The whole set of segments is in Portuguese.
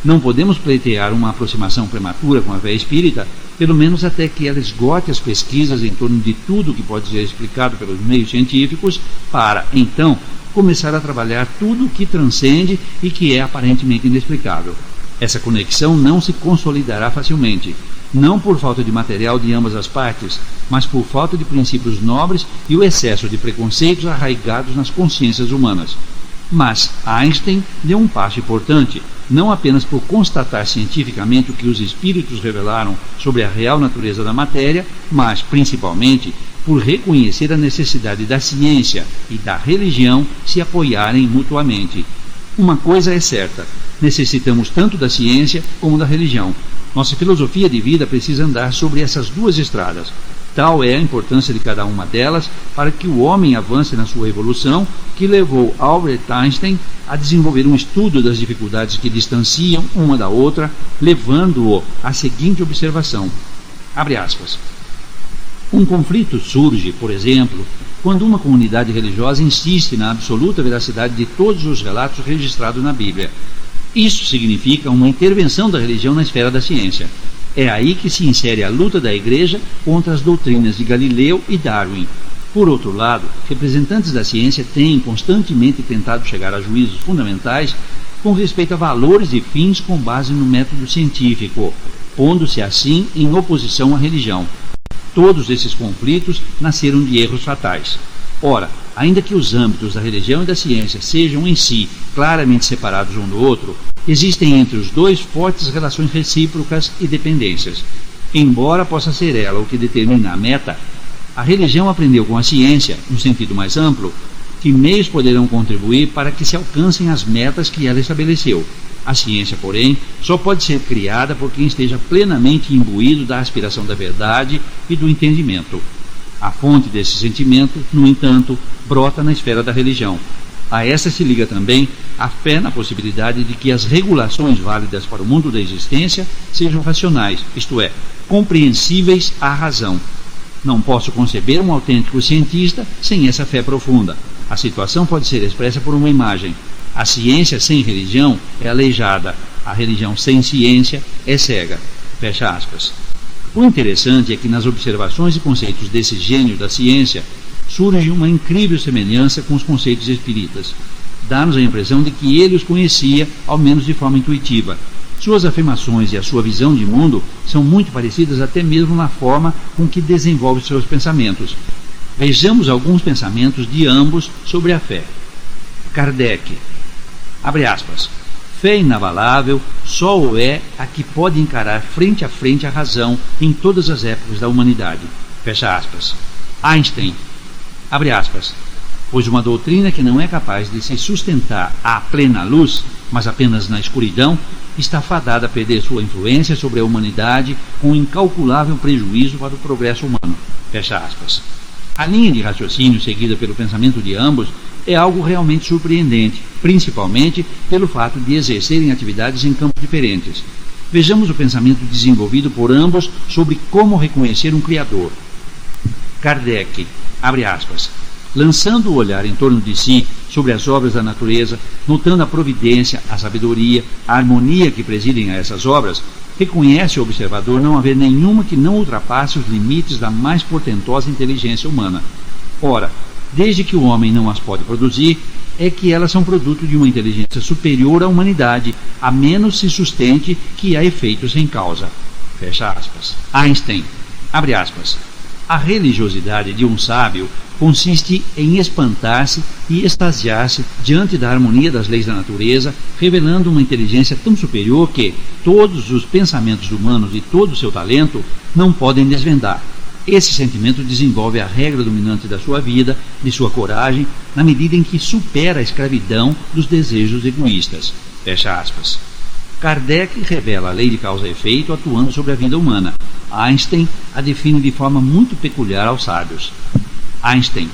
Não podemos pleitear uma aproximação prematura com a fé espírita, pelo menos até que ela esgote as pesquisas em torno de tudo que pode ser explicado pelos meios científicos, para, então, começar a trabalhar tudo o que transcende e que é aparentemente inexplicável. Essa conexão não se consolidará facilmente, não por falta de material de ambas as partes, mas por falta de princípios nobres e o excesso de preconceitos arraigados nas consciências humanas. Mas Einstein deu um passo importante, não apenas por constatar cientificamente o que os espíritos revelaram sobre a real natureza da matéria, mas, principalmente, por reconhecer a necessidade da ciência e da religião se apoiarem mutuamente. Uma coisa é certa: necessitamos tanto da ciência como da religião. Nossa filosofia de vida precisa andar sobre essas duas estradas. Tal é a importância de cada uma delas para que o homem avance na sua evolução, que levou Albert Einstein a desenvolver um estudo das dificuldades que distanciam uma da outra, levando-o à seguinte observação. Abre aspas. Um conflito surge, por exemplo, quando uma comunidade religiosa insiste na absoluta veracidade de todos os relatos registrados na Bíblia. Isso significa uma intervenção da religião na esfera da ciência. É aí que se insere a luta da Igreja contra as doutrinas de Galileu e Darwin. Por outro lado, representantes da ciência têm constantemente tentado chegar a juízos fundamentais com respeito a valores e fins com base no método científico, pondo-se assim em oposição à religião. Todos esses conflitos nasceram de erros fatais. Ora, ainda que os âmbitos da religião e da ciência sejam em si claramente separados um do outro, existem entre os dois fortes relações recíprocas e dependências. Embora possa ser ela o que determina a meta, a religião aprendeu com a ciência, no sentido mais amplo, que meios poderão contribuir para que se alcancem as metas que ela estabeleceu. A ciência, porém, só pode ser criada por quem esteja plenamente imbuído da aspiração da verdade e do entendimento. A fonte desse sentimento, no entanto, brota na esfera da religião. A essa se liga também a fé na possibilidade de que as regulações válidas para o mundo da existência sejam racionais, isto é, compreensíveis à razão. Não posso conceber um autêntico cientista sem essa fé profunda. A situação pode ser expressa por uma imagem. A ciência sem religião é aleijada, a religião sem ciência é cega. Fecha aspas. O interessante é que nas observações e conceitos desse gênio da ciência surge uma incrível semelhança com os conceitos espíritas. Dá-nos a impressão de que ele os conhecia, ao menos de forma intuitiva. Suas afirmações e a sua visão de mundo são muito parecidas até mesmo na forma com que desenvolve seus pensamentos. Vejamos alguns pensamentos de ambos sobre a fé. Kardec, abre aspas, fé inabalável só o é a que pode encarar frente a frente a razão em todas as épocas da humanidade. Fecha aspas. Einstein, abre aspas, pois uma doutrina que não é capaz de se sustentar à plena luz, mas apenas na escuridão, está fadada a perder sua influência sobre a humanidade com um incalculável prejuízo para o progresso humano. Fecha aspas. A linha de raciocínio seguida pelo pensamento de ambos é algo realmente surpreendente, principalmente pelo fato de exercerem atividades em campos diferentes. Vejamos o pensamento desenvolvido por ambos sobre como reconhecer um Criador. Kardec, abre aspas, lançando o olhar em torno de si sobre as obras da natureza, notando a providência, a sabedoria, a harmonia que presidem a essas obras, reconhece o observador não haver nenhuma que não ultrapasse os limites da mais portentosa inteligência humana. Ora, desde que o homem não as pode produzir, é que elas são produto de uma inteligência superior à humanidade, a menos se sustente que há efeitos sem causa. Fecha aspas. Einstein, abre aspas, a religiosidade de um sábio consiste em espantar-se e extasiar-se diante da harmonia das leis da natureza, revelando uma inteligência tão superior que todos os pensamentos humanos e todo o seu talento não podem desvendar. Esse sentimento desenvolve a regra dominante da sua vida, de sua coragem, na medida em que supera a escravidão dos desejos egoístas. Fecha aspas. Kardec revela a lei de causa e efeito atuando sobre a vida humana. Einstein a define de forma muito peculiar aos sábios. Einstein,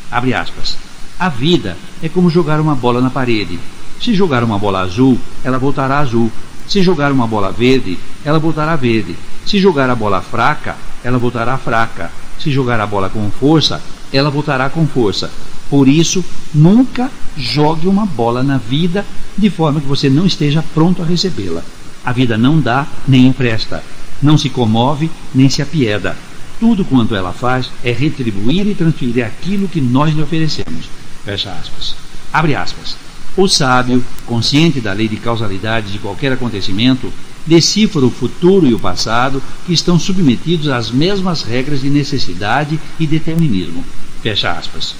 abre aspas, a vida é como jogar uma bola na parede. Se jogar uma bola azul, ela voltará azul. Se jogar uma bola verde, ela voltará verde. Se jogar a bola fraca, ela voltará fraca. Se jogar a bola com força, ela voltará com força. Por isso, nunca jogue uma bola na vida de forma que você não esteja pronto a recebê-la. A vida não dá nem empresta, não se comove nem se apieda. Tudo quanto ela faz é retribuir e transferir aquilo que nós lhe oferecemos. Fecha aspas. Abre aspas. O sábio, consciente da lei de causalidade de qualquer acontecimento, decifra o futuro e o passado, que estão submetidos às mesmas regras de necessidade e determinismo. Fecha aspas.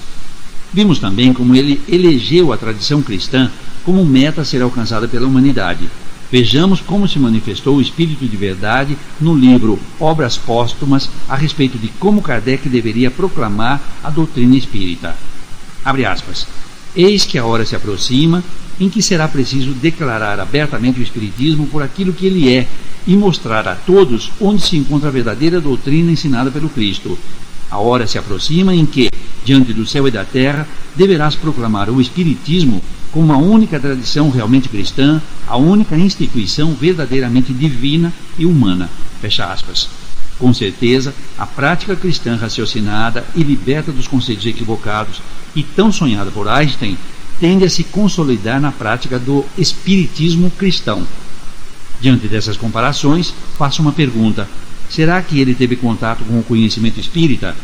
Vimos também como ele elegeu a tradição cristã como meta a ser alcançada pela humanidade. Vejamos como se manifestou o espírito de verdade no livro Obras Póstumas a respeito de como Kardec deveria proclamar a doutrina espírita. Abre aspas. Eis que a hora se aproxima em que será preciso declarar abertamente o Espiritismo por aquilo que ele é e mostrar a todos onde se encontra a verdadeira doutrina ensinada pelo Cristo. A hora se aproxima em que, diante do céu e da terra, deverás proclamar o Espiritismo como a única tradição realmente cristã, a única instituição verdadeiramente divina e humana. Fecha aspas. Com certeza, a prática cristã raciocinada e liberta dos conceitos equivocados e tão sonhada por Einstein tende a se consolidar na prática do espiritismo cristão. Diante dessas comparações, faço uma pergunta. Será que ele teve contato com o conhecimento espírita?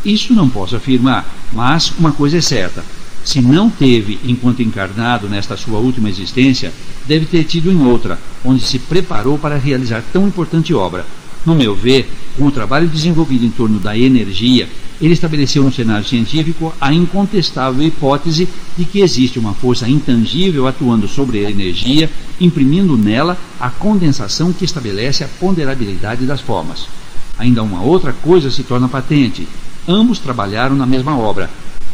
Isso não posso afirmar, mas uma coisa é certa. Se não teve enquanto encarnado nesta sua última existência, deve ter tido em outra, onde se preparou para realizar tão importante obra. No meu ver, com o trabalho desenvolvido em torno da energia, ele estabeleceu no cenário científico a incontestável hipótese de que existe uma força intangível atuando sobre a energia, imprimindo nela a condensação que estabelece a ponderabilidade das formas. Ainda uma outra coisa se torna patente. Ambos trabalharam na mesma obra.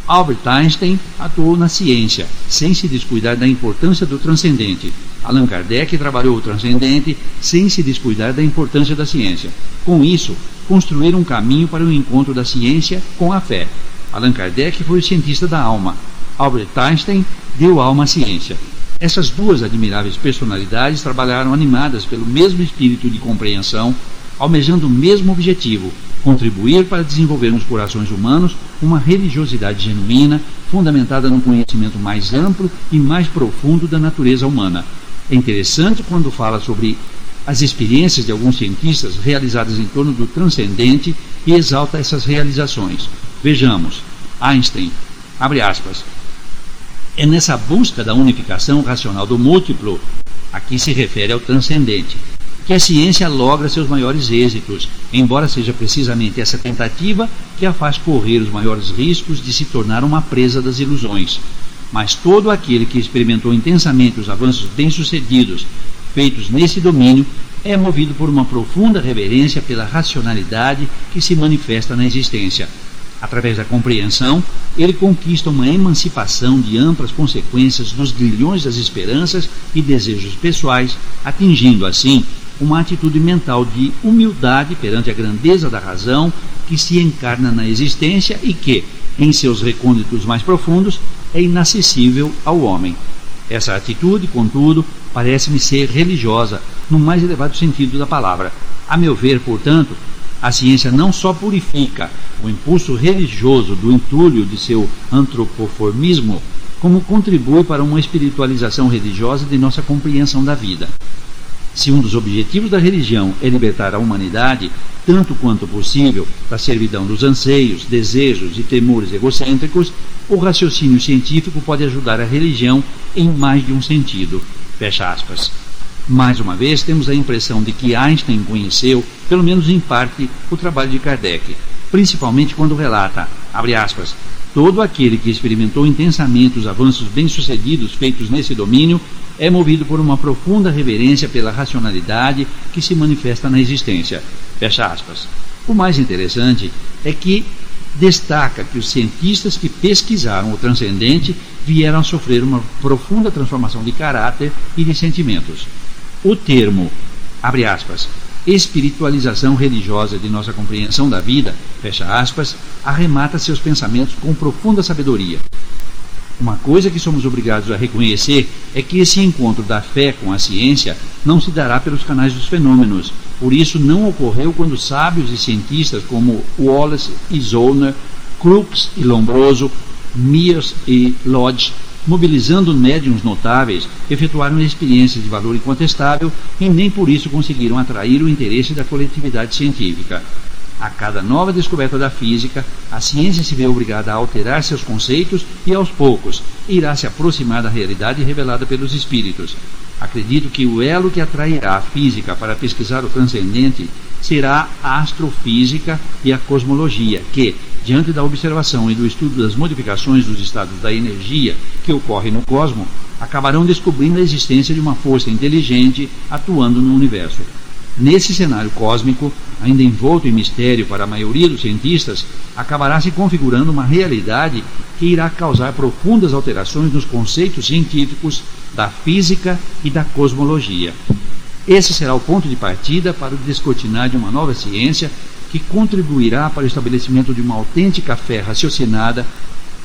Albert Einstein atuou na ciência, sem se descuidar da importância do transcendente. Allan Kardec trabalhou o transcendente, sem se descuidar da importância da ciência. Com isso, construíram um caminho para o encontro da ciência com a fé. Allan Kardec foi o cientista da alma. Albert Einstein deu alma à ciência. Essas duas admiráveis personalidades trabalharam animadas pelo mesmo espírito de compreensão, almejando o mesmo objetivo: contribuir para desenvolver nos corações humanos uma religiosidade genuína, fundamentada num conhecimento mais amplo e mais profundo da natureza humana. É interessante quando fala sobre as experiências de alguns cientistas realizadas em torno do transcendente e exalta essas realizações. Vejamos, Einstein, abre aspas, é nessa busca da unificação racional do múltiplo, aqui se refere ao transcendente, que a ciência logra seus maiores êxitos, embora seja precisamente essa tentativa que a faz correr os maiores riscos de se tornar uma presa das ilusões. Mas todo aquele que experimentou intensamente os avanços bem-sucedidos feitos nesse domínio é movido por uma profunda reverência pela racionalidade que se manifesta na existência. Através da compreensão, ele conquista uma emancipação de amplas consequências dos grilhões das esperanças e desejos pessoais, atingindo assim uma atitude mental de humildade perante a grandeza da razão que se encarna na existência e que, em seus recônditos mais profundos, é inacessível ao homem. Essa atitude, contudo, parece-me ser religiosa, no mais elevado sentido da palavra. A meu ver, portanto, a ciência não só purifica o impulso religioso do entulho de seu antropoformismo, como contribui para uma espiritualização religiosa de nossa compreensão da vida. Se um dos objetivos da religião é libertar a humanidade, tanto quanto possível, da servidão dos anseios, desejos e temores egocêntricos, o raciocínio científico pode ajudar a religião em mais de um sentido. Fecha aspas. Mais uma vez, temos a impressão de que Einstein conheceu, pelo menos em parte, o trabalho de Kardec, principalmente quando relata, abre aspas, todo aquele que experimentou intensamente os avanços bem-sucedidos feitos nesse domínio é movido por uma profunda reverência pela racionalidade que se manifesta na existência. Fecha aspas. O mais interessante é que destaca que os cientistas que pesquisaram o transcendente vieram a sofrer uma profunda transformação de caráter e de sentimentos. O termo, abre aspas, espiritualização religiosa de nossa compreensão da vida, fecha aspas, arremata seus pensamentos com profunda sabedoria. Uma coisa que somos obrigados a reconhecer é que esse encontro da fé com a ciência não se dará pelos canais dos fenômenos. Por isso não ocorreu quando sábios e cientistas como Wallace e Zollner, Crookes e Lombroso, Mears e Lodge mobilizando médiuns notáveis, efetuaram experiências de valor incontestável e nem por isso conseguiram atrair o interesse da coletividade científica. A cada nova descoberta da física, a ciência se vê obrigada a alterar seus conceitos e, aos poucos, irá se aproximar da realidade revelada pelos espíritos. Acredito que o elo que atrairá a física para pesquisar o transcendente será a astrofísica e a cosmologia, que, diante da observação e do estudo das modificações dos estados da energia que ocorrem no cosmos, acabarão descobrindo a existência de uma força inteligente atuando no universo. Nesse cenário cósmico, ainda envolto em mistério para a maioria dos cientistas, acabará se configurando uma realidade que irá causar profundas alterações nos conceitos científicos da física e da cosmologia. Esse será o ponto de partida para o descortinar de uma nova ciência que contribuirá para o estabelecimento de uma autêntica fé raciocinada,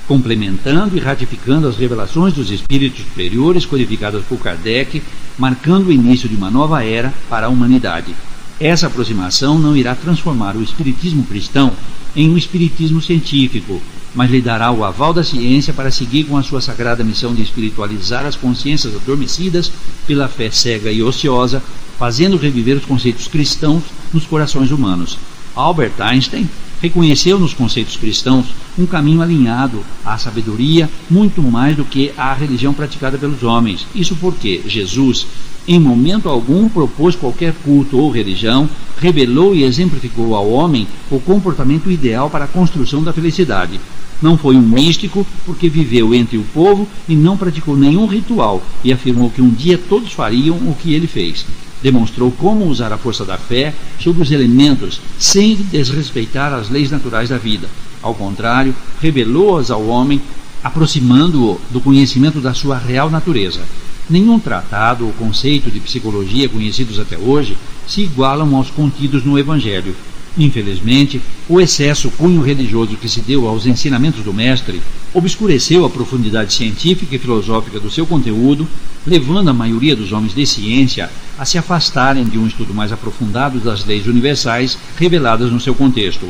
complementando e ratificando as revelações dos espíritos superiores codificadas por Kardec, marcando o início de uma nova era para a humanidade. Essa aproximação não irá transformar o espiritismo cristão em um espiritismo científico, mas lhe dará o aval da ciência para seguir com a sua sagrada missão de espiritualizar as consciências adormecidas pela fé cega e ociosa, fazendo reviver os conceitos cristãos nos corações humanos. Albert Einstein reconheceu nos conceitos cristãos um caminho alinhado à sabedoria muito mais do que à religião praticada pelos homens. Isso porque Jesus, em momento algum, propôs qualquer culto ou religião, revelou e exemplificou ao homem o comportamento ideal para a construção da felicidade. Não foi um místico, porque viveu entre o povo e não praticou nenhum ritual, e afirmou que um dia todos fariam o que ele fez. Demonstrou como usar a força da fé sobre os elementos, sem desrespeitar as leis naturais da vida. Ao contrário, revelou-as ao homem, aproximando-o do conhecimento da sua real natureza. Nenhum tratado ou conceito de psicologia conhecidos até hoje se igualam aos contidos no Evangelho. Infelizmente, o excesso cunho religioso que se deu aos ensinamentos do Mestre obscureceu a profundidade científica e filosófica do seu conteúdo, levando a maioria dos homens de ciência a se afastarem de um estudo mais aprofundado das leis universais reveladas no seu contexto.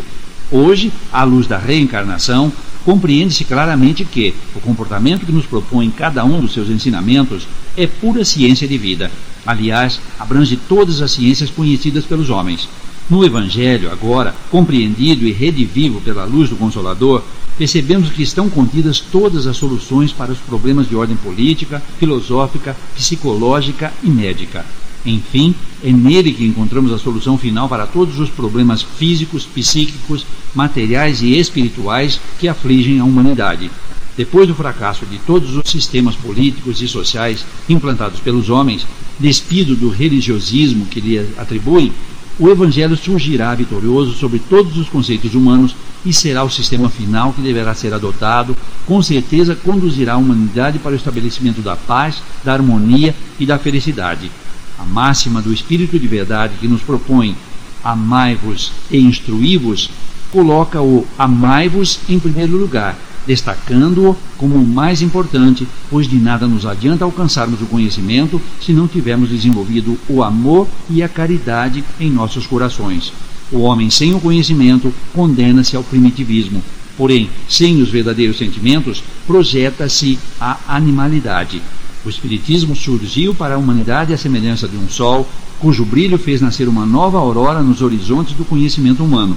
Hoje, à luz da reencarnação, compreende-se claramente que o comportamento que nos propõe cada um dos seus ensinamentos é pura ciência de vida. Aliás, abrange todas as ciências conhecidas pelos homens. No Evangelho, agora, compreendido e redivivo pela luz do Consolador, percebemos que estão contidas todas as soluções para os problemas de ordem política, filosófica, psicológica e médica. Enfim, é nele que encontramos a solução final para todos os problemas físicos, psíquicos, materiais e espirituais que afligem a humanidade. Depois do fracasso de todos os sistemas políticos e sociais implantados pelos homens, despido do religiosismo que lhe atribuem, o Evangelho surgirá vitorioso sobre todos os conceitos humanos e será o sistema final que deverá ser adotado, com certeza conduzirá a humanidade para o estabelecimento da paz, da harmonia e da felicidade. A máxima do Espírito de Verdade que nos propõe amai-vos e instruí-vos, coloca o amai-vos em primeiro lugar, destacando-o como o mais importante, pois de nada nos adianta alcançarmos o conhecimento se não tivermos desenvolvido o amor e a caridade em nossos corações. O homem sem o conhecimento condena-se ao primitivismo, porém, sem os verdadeiros sentimentos, projeta-se a animalidade. O Espiritismo surgiu para a humanidade à semelhança de um sol, cujo brilho fez nascer uma nova aurora nos horizontes do conhecimento humano.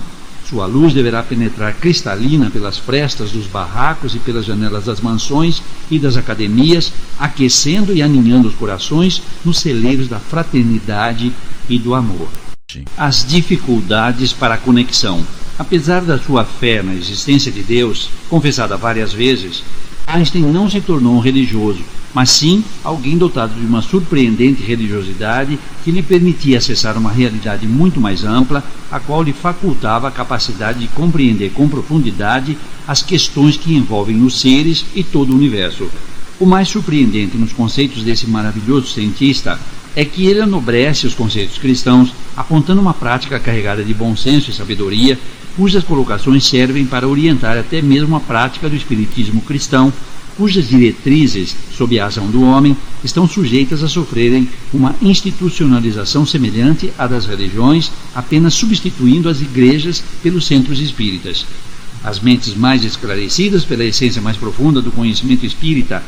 Sua luz deverá penetrar cristalina pelas frestas dos barracos e pelas janelas das mansões e das academias, aquecendo e aninhando os corações nos celeiros da fraternidade e do amor. As dificuldades para a conexão. Apesar da sua fé na existência de Deus, confessada várias vezes, Einstein não se tornou um religioso, mas sim alguém dotado de uma surpreendente religiosidade que lhe permitia acessar uma realidade muito mais ampla, a qual lhe facultava a capacidade de compreender com profundidade as questões que envolvem os seres e todo o universo. O mais surpreendente nos conceitos desse maravilhoso cientista é que ele enobrece os conceitos cristãos, apontando uma prática carregada de bom senso e sabedoria, cujas colocações servem para orientar até mesmo a prática do espiritismo cristão, cujas diretrizes, sob a ação do homem, estão sujeitas a sofrerem uma institucionalização semelhante à das religiões, apenas substituindo as igrejas pelos centros espíritas. As mentes mais esclarecidas pela essência mais profunda do conhecimento espírita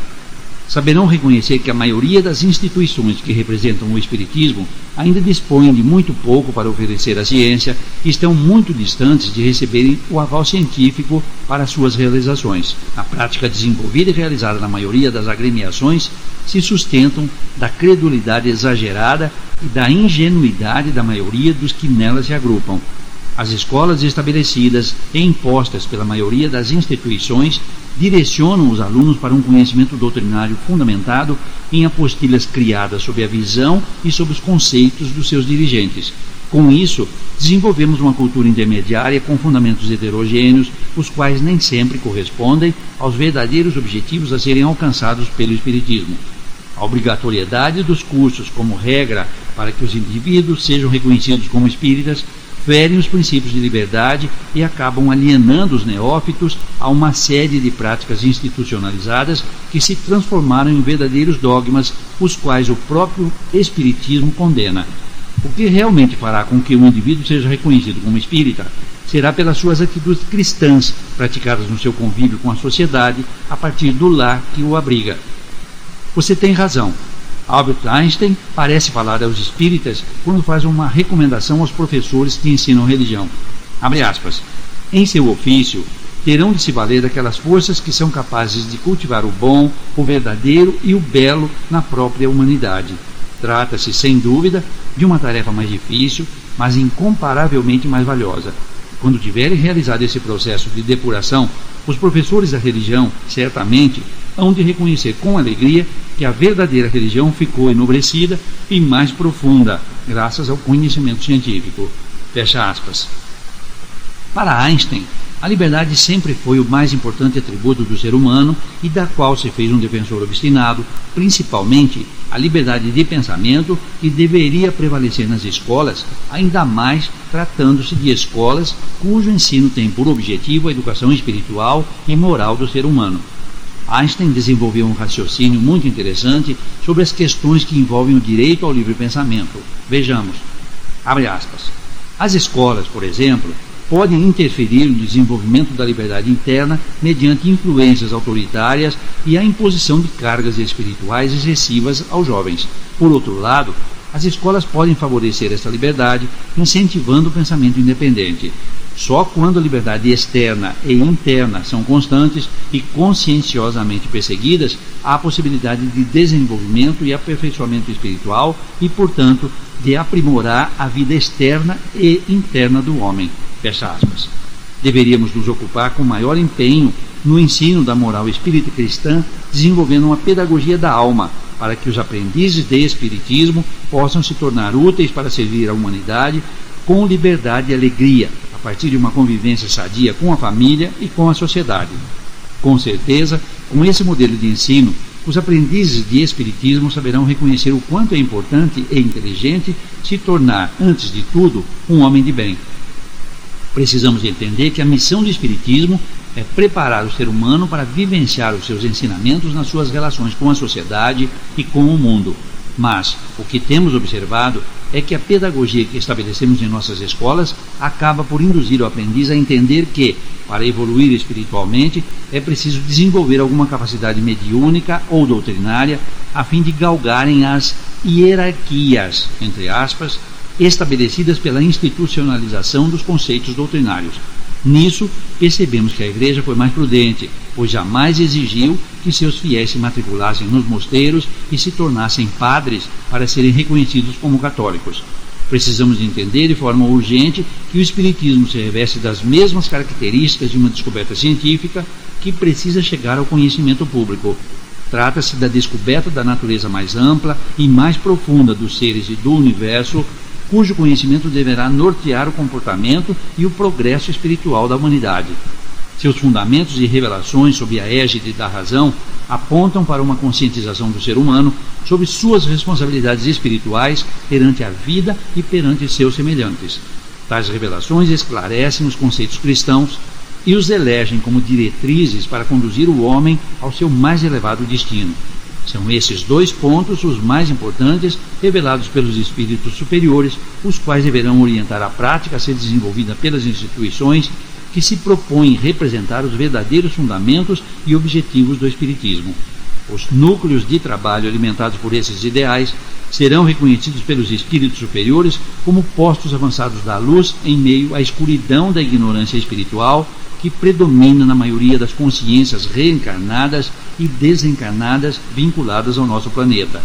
saberão reconhecer que a maioria das instituições que representam o Espiritismo ainda dispõem de muito pouco para oferecer à ciência e estão muito distantes de receberem o aval científico para suas realizações. A prática desenvolvida e realizada na maioria das agremiações se sustentam da credulidade exagerada e da ingenuidade da maioria dos que nelas se agrupam. As escolas estabelecidas e impostas pela maioria das instituições direcionam os alunos para um conhecimento doutrinário fundamentado em apostilas criadas sob a visão e sob os conceitos dos seus dirigentes. Com isso, desenvolvemos uma cultura intermediária com fundamentos heterogêneos, os quais nem sempre correspondem aos verdadeiros objetivos a serem alcançados pelo Espiritismo. A obrigatoriedade dos cursos como regra para que os indivíduos sejam reconhecidos como espíritas ferem os princípios de liberdade e acabam alienando os neófitos a uma série de práticas institucionalizadas que se transformaram em verdadeiros dogmas, os quais o próprio Espiritismo condena. O que realmente fará com que o indivíduo seja reconhecido como espírita será pelas suas atitudes cristãs praticadas no seu convívio com a sociedade a partir do lar que o abriga. Você tem razão. Albert Einstein parece falar aos espíritas quando faz uma recomendação aos professores que ensinam religião. Abre aspas. Em seu ofício, terão de se valer daquelas forças que são capazes de cultivar o bom, o verdadeiro e o belo na própria humanidade. Trata-se, sem dúvida, de uma tarefa mais difícil, mas incomparavelmente mais valiosa. Quando tiverem realizado esse processo de depuração, os professores da religião, certamente, hão de reconhecer com alegria que a verdadeira religião ficou enobrecida e mais profunda, graças ao conhecimento científico. Fecha aspas. Para Einstein, a liberdade sempre foi o mais importante atributo do ser humano e da qual se fez um defensor obstinado, principalmente a liberdade de pensamento que deveria prevalecer nas escolas, ainda mais tratando-se de escolas cujo ensino tem por objetivo a educação espiritual e moral do ser humano. Einstein desenvolveu um raciocínio muito interessante sobre as questões que envolvem o direito ao livre pensamento. Vejamos, abre aspas. As escolas, por exemplo, podem interferir no desenvolvimento da liberdade interna mediante influências autoritárias e a imposição de cargas espirituais excessivas aos jovens. Por outro lado, as escolas podem favorecer esta liberdade, incentivando o pensamento independente. Só quando a liberdade externa e interna são constantes e conscienciosamente perseguidas, há possibilidade de desenvolvimento e aperfeiçoamento espiritual e, portanto, de aprimorar a vida externa e interna do homem. Fecha aspas. Deveríamos nos ocupar com maior empenho no ensino da moral espírita cristã, desenvolvendo uma pedagogia da alma, para que os aprendizes de espiritismo possam se tornar úteis para servir a humanidade com liberdade e alegria, a partir de uma convivência sadia com a família e com a sociedade. Com certeza, com esse modelo de ensino, os aprendizes de espiritismo saberão reconhecer o quanto é importante e inteligente se tornar, antes de tudo, um homem de bem. Precisamos entender que a missão do espiritismo é preparar o ser humano para vivenciar os seus ensinamentos nas suas relações com a sociedade e com o mundo. Mas o que temos observado é que a pedagogia que estabelecemos em nossas escolas acaba por induzir o aprendiz a entender que, para evoluir espiritualmente, é preciso desenvolver alguma capacidade mediúnica ou doutrinária a fim de galgarem as hierarquias, entre aspas, estabelecidas pela institucionalização dos conceitos doutrinários. Nisso, percebemos que a Igreja foi mais prudente, pois jamais exigiu que seus fiéis se matriculassem nos mosteiros e se tornassem padres para serem reconhecidos como católicos. Precisamos entender de forma urgente que o Espiritismo se reveste das mesmas características de uma descoberta científica que precisa chegar ao conhecimento público. Trata-se da descoberta da natureza mais ampla e mais profunda dos seres e do universo, cujo conhecimento deverá nortear o comportamento e o progresso espiritual da humanidade. Seus fundamentos e revelações sob a égide da razão apontam para uma conscientização do ser humano sobre suas responsabilidades espirituais perante a vida e perante seus semelhantes. Tais revelações esclarecem os conceitos cristãos e os elegem como diretrizes para conduzir o homem ao seu mais elevado destino. São esses dois pontos os mais importantes revelados pelos espíritos superiores, os quais deverão orientar a prática a ser desenvolvida pelas instituições que se propõem representar os verdadeiros fundamentos e objetivos do Espiritismo. Os núcleos de trabalho alimentados por esses ideais serão reconhecidos pelos espíritos superiores como postos avançados da luz em meio à escuridão da ignorância espiritual que predomina na maioria das consciências reencarnadas e desencarnadas vinculadas ao nosso planeta.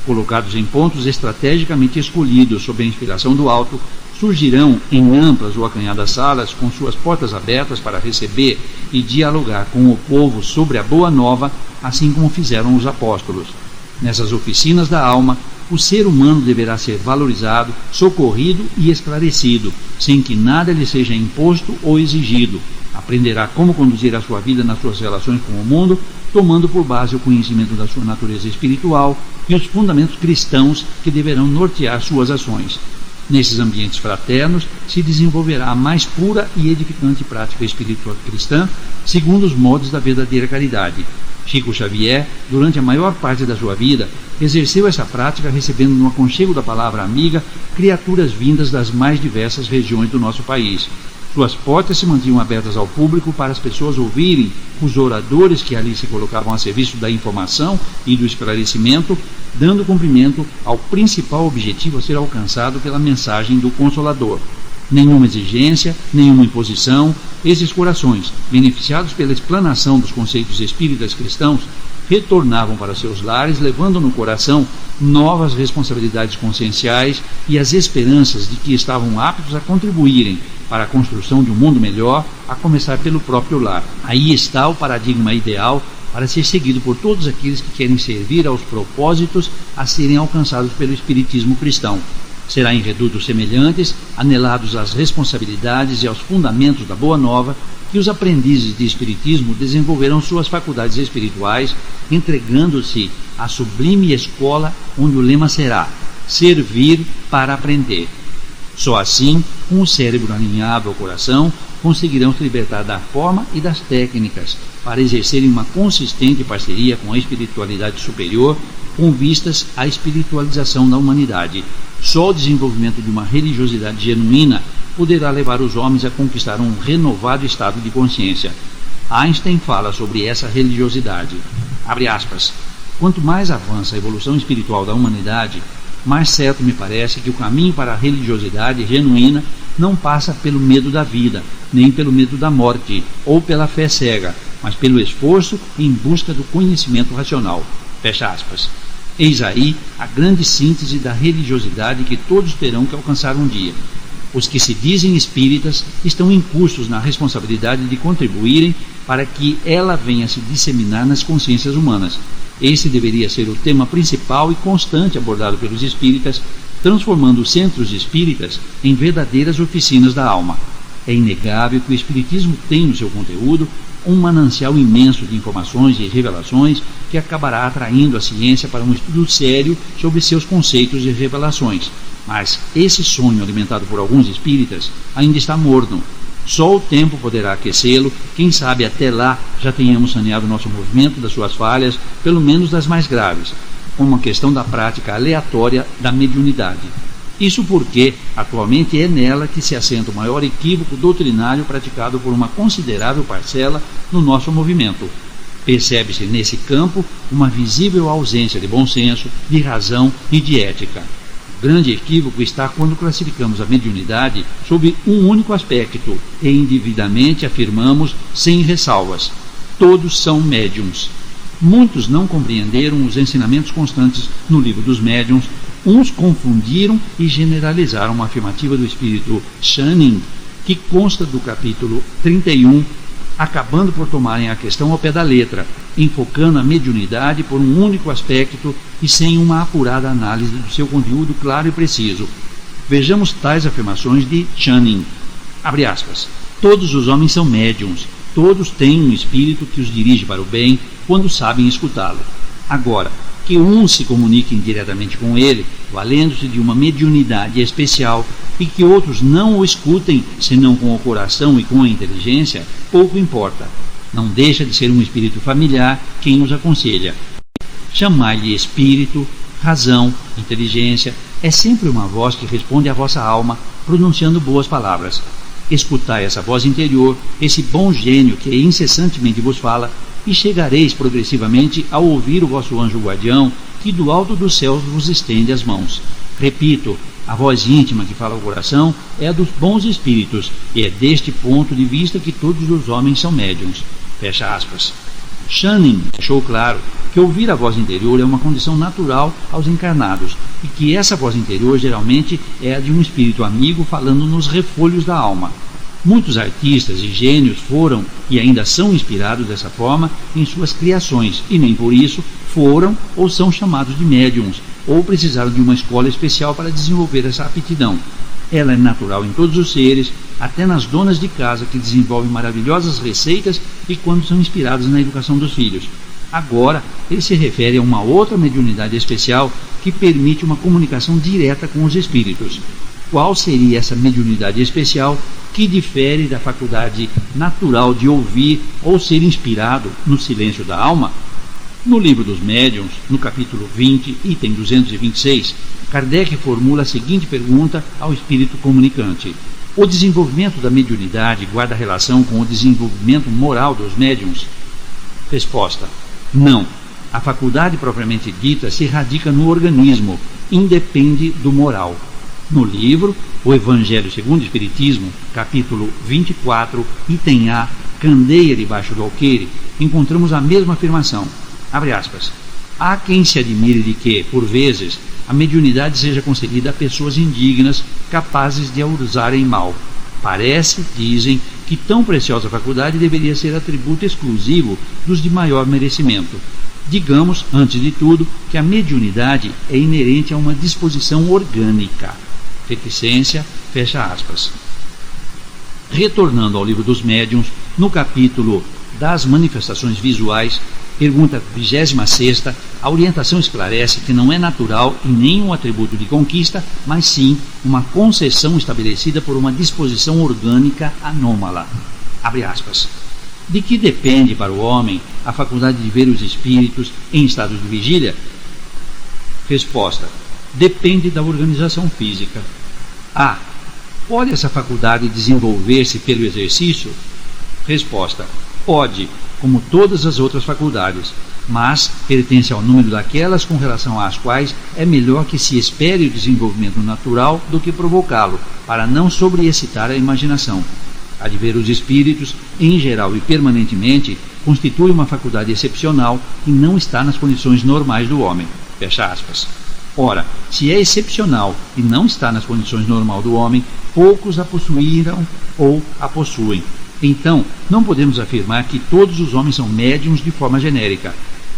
Colocados em pontos estrategicamente escolhidos sob a inspiração do alto, surgirão em amplas ou acanhadas salas com suas portas abertas para receber e dialogar com o povo sobre a boa nova, assim como fizeram os apóstolos. Nessas oficinas da alma, o ser humano deverá ser valorizado, socorrido e esclarecido, sem que nada lhe seja imposto ou exigido. Aprenderá como conduzir a sua vida nas suas relações com o mundo, tomando por base o conhecimento da sua natureza espiritual e os fundamentos cristãos que deverão nortear suas ações. Nesses ambientes fraternos se desenvolverá a mais pura e edificante prática espiritual cristã, segundo os modos da verdadeira caridade. Chico Xavier, durante a maior parte da sua vida, exerceu essa prática recebendo no aconchego da palavra amiga criaturas vindas das mais diversas regiões do nosso país. Suas portas se mantinham abertas ao público para as pessoas ouvirem os oradores que ali se colocavam a serviço da informação e do esclarecimento, dando cumprimento ao principal objetivo a ser alcançado pela mensagem do Consolador. Nenhuma exigência, nenhuma imposição, esses corações, beneficiados pela explanação dos conceitos espíritas cristãos, retornavam para seus lares, levando no coração novas responsabilidades conscienciais e as esperanças de que estavam aptos a contribuírem para a construção de um mundo melhor, a começar pelo próprio lar. Aí está o paradigma ideal para ser seguido por todos aqueles que querem servir aos propósitos a serem alcançados pelo Espiritismo cristão. Será em redutos semelhantes, anelados às responsabilidades e aos fundamentos da Boa Nova, que os aprendizes de Espiritismo desenvolverão suas faculdades espirituais, entregando-se à sublime escola onde o lema será servir para aprender. Só assim, com o cérebro alinhado ao coração, conseguirão se libertar da forma e das técnicas para exercerem uma consistente parceria com a espiritualidade superior, com vistas à espiritualização da humanidade. Só o desenvolvimento de uma religiosidade genuína poderá levar os homens a conquistar um renovado estado de consciência. Einstein fala sobre essa religiosidade. Abre aspas. Quanto mais avança a evolução espiritual da humanidade, mais certo me parece que o caminho para a religiosidade genuína não passa pelo medo da vida, nem pelo medo da morte, ou pela fé cega, mas pelo esforço em busca do conhecimento racional. Fecha aspas. Eis aí a grande síntese da religiosidade que todos terão que alcançar um dia. Os que se dizem espíritas estão incursos na responsabilidade de contribuírem para que ela venha se disseminar nas consciências humanas. Esse deveria ser o tema principal e constante abordado pelos espíritas, transformando os centros espíritas em verdadeiras oficinas da alma. É inegável que o espiritismo tem no seu conteúdo um manancial imenso de informações e revelações que acabará atraindo a ciência para um estudo sério sobre seus conceitos e revelações. Mas esse sonho alimentado por alguns espíritas ainda está morno. Só o tempo poderá aquecê-lo, quem sabe até lá já tenhamos saneado nosso movimento das suas falhas, pelo menos das mais graves, como uma questão da prática aleatória da mediunidade. Isso porque, atualmente, é nela que se assenta o maior equívoco doutrinário praticado por uma considerável parcela no nosso movimento. Percebe-se nesse campo uma visível ausência de bom senso, de razão e de ética. O grande equívoco está quando classificamos a mediunidade sob um único aspecto e indevidamente afirmamos sem ressalvas: todos são médiuns. Muitos não compreenderam os ensinamentos constantes no livro dos médiuns. Uns confundiram e generalizaram uma afirmativa do espírito Channing, que consta do capítulo 31, acabando por tomarem a questão ao pé da letra, enfocando a mediunidade por um único aspecto e sem uma apurada análise do seu conteúdo claro e preciso. Vejamos tais afirmações de Channing. Abre aspas. Todos os homens são médiuns, todos têm um espírito que os dirige para o bem quando sabem escutá-lo. Agora, que uns se comuniquem diretamente com ele, valendo-se de uma mediunidade especial, e que outros não o escutem, senão com o coração e com a inteligência, pouco importa. Não deixa de ser um espírito familiar quem nos aconselha. Chamai-lhe espírito, razão, inteligência, é sempre uma voz que responde à vossa alma, pronunciando boas palavras. Escutai essa voz interior, esse bom gênio que incessantemente vos fala, e chegareis progressivamente a ouvir o vosso anjo guardião, que do alto dos céus vos estende as mãos. Repito, a voz íntima que fala ao coração é a dos bons espíritos, e é deste ponto de vista que todos os homens são médiuns. Fecha aspas. Channing deixou claro que ouvir a voz interior é uma condição natural aos encarnados, e que essa voz interior geralmente é a de um espírito amigo falando nos refolhos da alma. Muitos artistas e gênios foram e ainda são inspirados dessa forma em suas criações, e nem por isso foram ou são chamados de médiuns, ou precisaram de uma escola especial para desenvolver essa aptidão. Ela é natural em todos os seres, até nas donas de casa que desenvolvem maravilhosas receitas e quando são inspiradas na educação dos filhos. Agora, ele se refere a uma outra mediunidade especial que permite uma comunicação direta com os espíritos. Qual seria essa mediunidade especial que difere da faculdade natural de ouvir ou ser inspirado no silêncio da alma? No Livro dos Médiuns, no capítulo 20, item 226, Kardec formula a seguinte pergunta ao espírito comunicante: o desenvolvimento da mediunidade guarda relação com o desenvolvimento moral dos médiuns? Resposta: não. A faculdade propriamente dita se radica no organismo, independe do moral. No livro O Evangelho segundo o Espiritismo, capítulo 24, item A, Candeia debaixo do alqueire, encontramos a mesma afirmação. Abre aspas. Há quem se admire de que, por vezes, a mediunidade seja concedida a pessoas indignas, capazes de a usarem mal. Parece, dizem, que tão preciosa faculdade deveria ser atributo exclusivo dos de maior merecimento. Digamos, antes de tudo, que a mediunidade é inerente a uma disposição orgânica. Reticência, fecha aspas. Retornando ao Livro dos Médiuns, no capítulo das manifestações visuais, pergunta 26ª, a orientação esclarece que não é natural e nem um atributo de conquista, mas sim uma concessão estabelecida por uma disposição orgânica anômala. Abre aspas. De que depende para o homem a faculdade de ver os espíritos em estado de vigília? Resposta: depende da organização física. A. Pode essa faculdade desenvolver-se pelo exercício? Resposta: pode, como todas as outras faculdades, mas pertence ao número daquelas com relação às quais é melhor que se espere o desenvolvimento natural do que provocá-lo, para não sobreexcitar a imaginação. A de ver os espíritos, em geral e permanentemente, constitui uma faculdade excepcional e não está nas condições normais do homem. Fecha aspas. Ora, se é excepcional e não está nas condições normais do homem, poucos a possuíram ou a possuem. Então, não podemos afirmar que todos os homens são médiuns de forma genérica.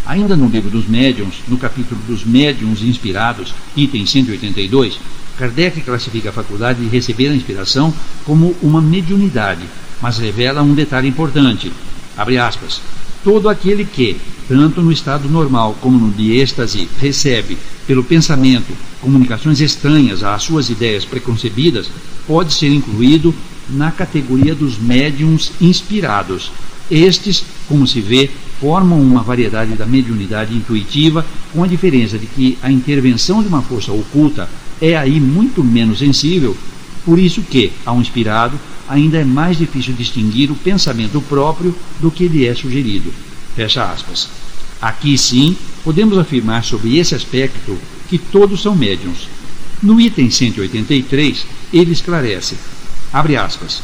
Ainda no Livro dos Médiuns, no capítulo dos Médiuns Inspirados, item 182, Kardec classifica a faculdade de receber a inspiração como uma mediunidade, mas revela um detalhe importante. Abre aspas. Todo aquele que, tanto no estado normal como no de êxtase, recebe, pelo pensamento, comunicações estranhas às suas ideias preconcebidas, pode ser incluído na categoria dos médiuns inspirados. Estes, como se vê, formam uma variedade da mediunidade intuitiva, com a diferença de que a intervenção de uma força oculta é aí muito menos sensível, por isso que, ao inspirado, ainda é mais difícil distinguir o pensamento próprio do que lhe é sugerido. Fecha aspas. Aqui sim, podemos afirmar sobre esse aspecto que todos são médiuns. No item 183, ele esclarece, abre aspas,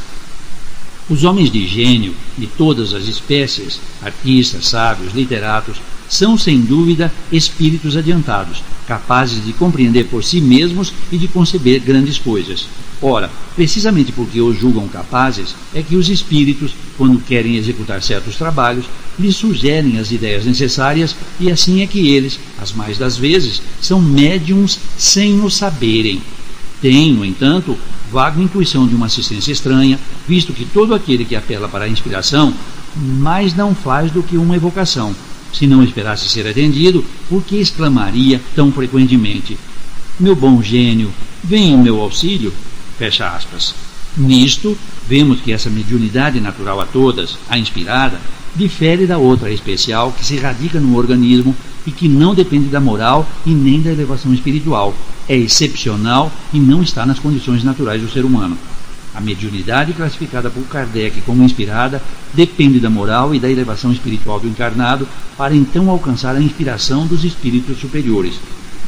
os homens de gênio de todas as espécies, artistas, sábios, literatos, são sem dúvida espíritos adiantados, capazes de compreender por si mesmos e de conceber grandes coisas. Ora, precisamente porque os julgam capazes, é que os espíritos, quando querem executar certos trabalhos, lhes sugerem as ideias necessárias, e assim é que eles, as mais das vezes, são médiuns sem o saberem. Têm, no entanto, vaga intuição de uma assistência estranha, visto que todo aquele que apela para a inspiração mais não faz do que uma evocação. Se não esperasse ser atendido, por que exclamaria tão frequentemente: meu bom gênio, vem em meu auxílio? Fecha aspas. Nisto, vemos que essa mediunidade natural a todas, a inspirada, difere da outra especial que se radica no organismo e que não depende da moral e nem da elevação espiritual. É excepcional e não está nas condições naturais do ser humano. A mediunidade, classificada por Kardec como inspirada, depende da moral e da elevação espiritual do encarnado para então alcançar a inspiração dos espíritos superiores.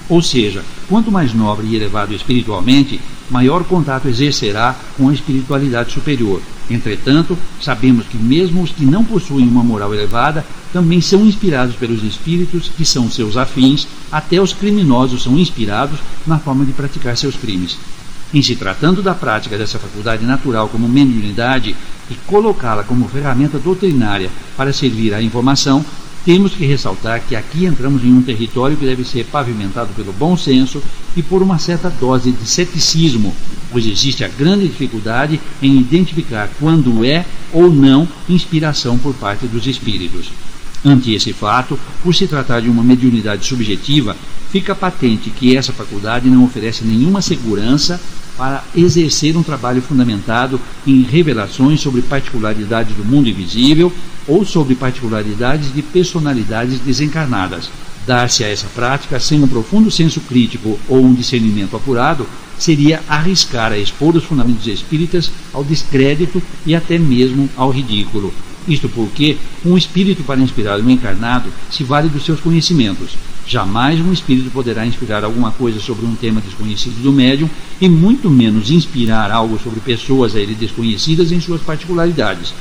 Ou seja, quanto mais nobre e elevado espiritualmente, maior contato exercerá com a espiritualidade superior. Entretanto, sabemos que mesmo os que não possuem uma moral elevada também são inspirados pelos espíritos que são seus afins, até os criminosos são inspirados na forma de praticar seus crimes. Em se tratando da prática dessa faculdade natural como mediunidade e colocá-la como ferramenta doutrinária para servir à informação, temos que ressaltar que aqui entramos em um território que deve ser pavimentado pelo bom senso e por uma certa dose de ceticismo, pois existe a grande dificuldade em identificar quando é ou não inspiração por parte dos espíritos. Ante esse fato, por se tratar de uma mediunidade subjetiva, fica patente que essa faculdade não oferece nenhuma segurança para exercer um trabalho fundamentado em revelações sobre particularidades do mundo invisível ou sobre particularidades de personalidades desencarnadas. Dar-se a essa prática sem um profundo senso crítico ou um discernimento apurado seria arriscar a expor os fundamentos espíritas ao descrédito e até mesmo ao ridículo. Isto porque um espírito, para inspirar um encarnado, se vale dos seus conhecimentos. Jamais um espírito poderá inspirar alguma coisa sobre um tema desconhecido do médium e muito menos inspirar algo sobre pessoas a ele desconhecidas em suas particularidades.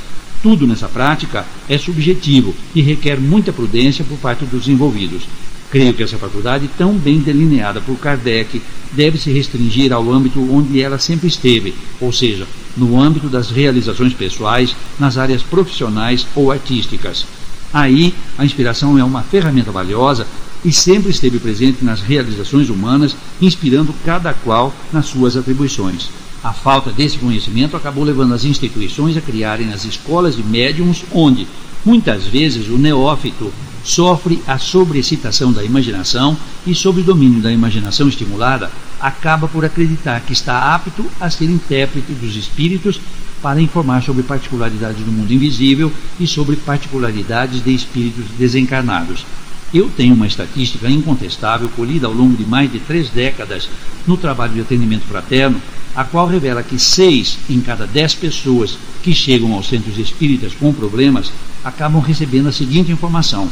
Tudo nessa prática é subjetivo e requer muita prudência por parte dos envolvidos. Creio que essa faculdade, tão bem delineada por Kardec, deve se restringir ao âmbito onde ela sempre esteve, ou seja, no âmbito das realizações pessoais, nas áreas profissionais ou artísticas. Aí, a inspiração é uma ferramenta valiosa e sempre esteve presente nas realizações humanas, inspirando cada qual nas suas atribuições. A falta desse conhecimento acabou levando as instituições a criarem as escolas de médiums, onde, muitas vezes, o neófito sofre a sobreexcitação da imaginação e, sob o domínio da imaginação estimulada, acaba por acreditar que está apto a ser intérprete dos espíritos para informar sobre particularidades do mundo invisível e sobre particularidades de espíritos desencarnados. Eu tenho uma estatística incontestável colhida ao longo de mais de 3 décadas no trabalho de atendimento fraterno, a qual revela que 6 em cada 10 pessoas que chegam aos centros espíritas com problemas acabam recebendo a seguinte informação: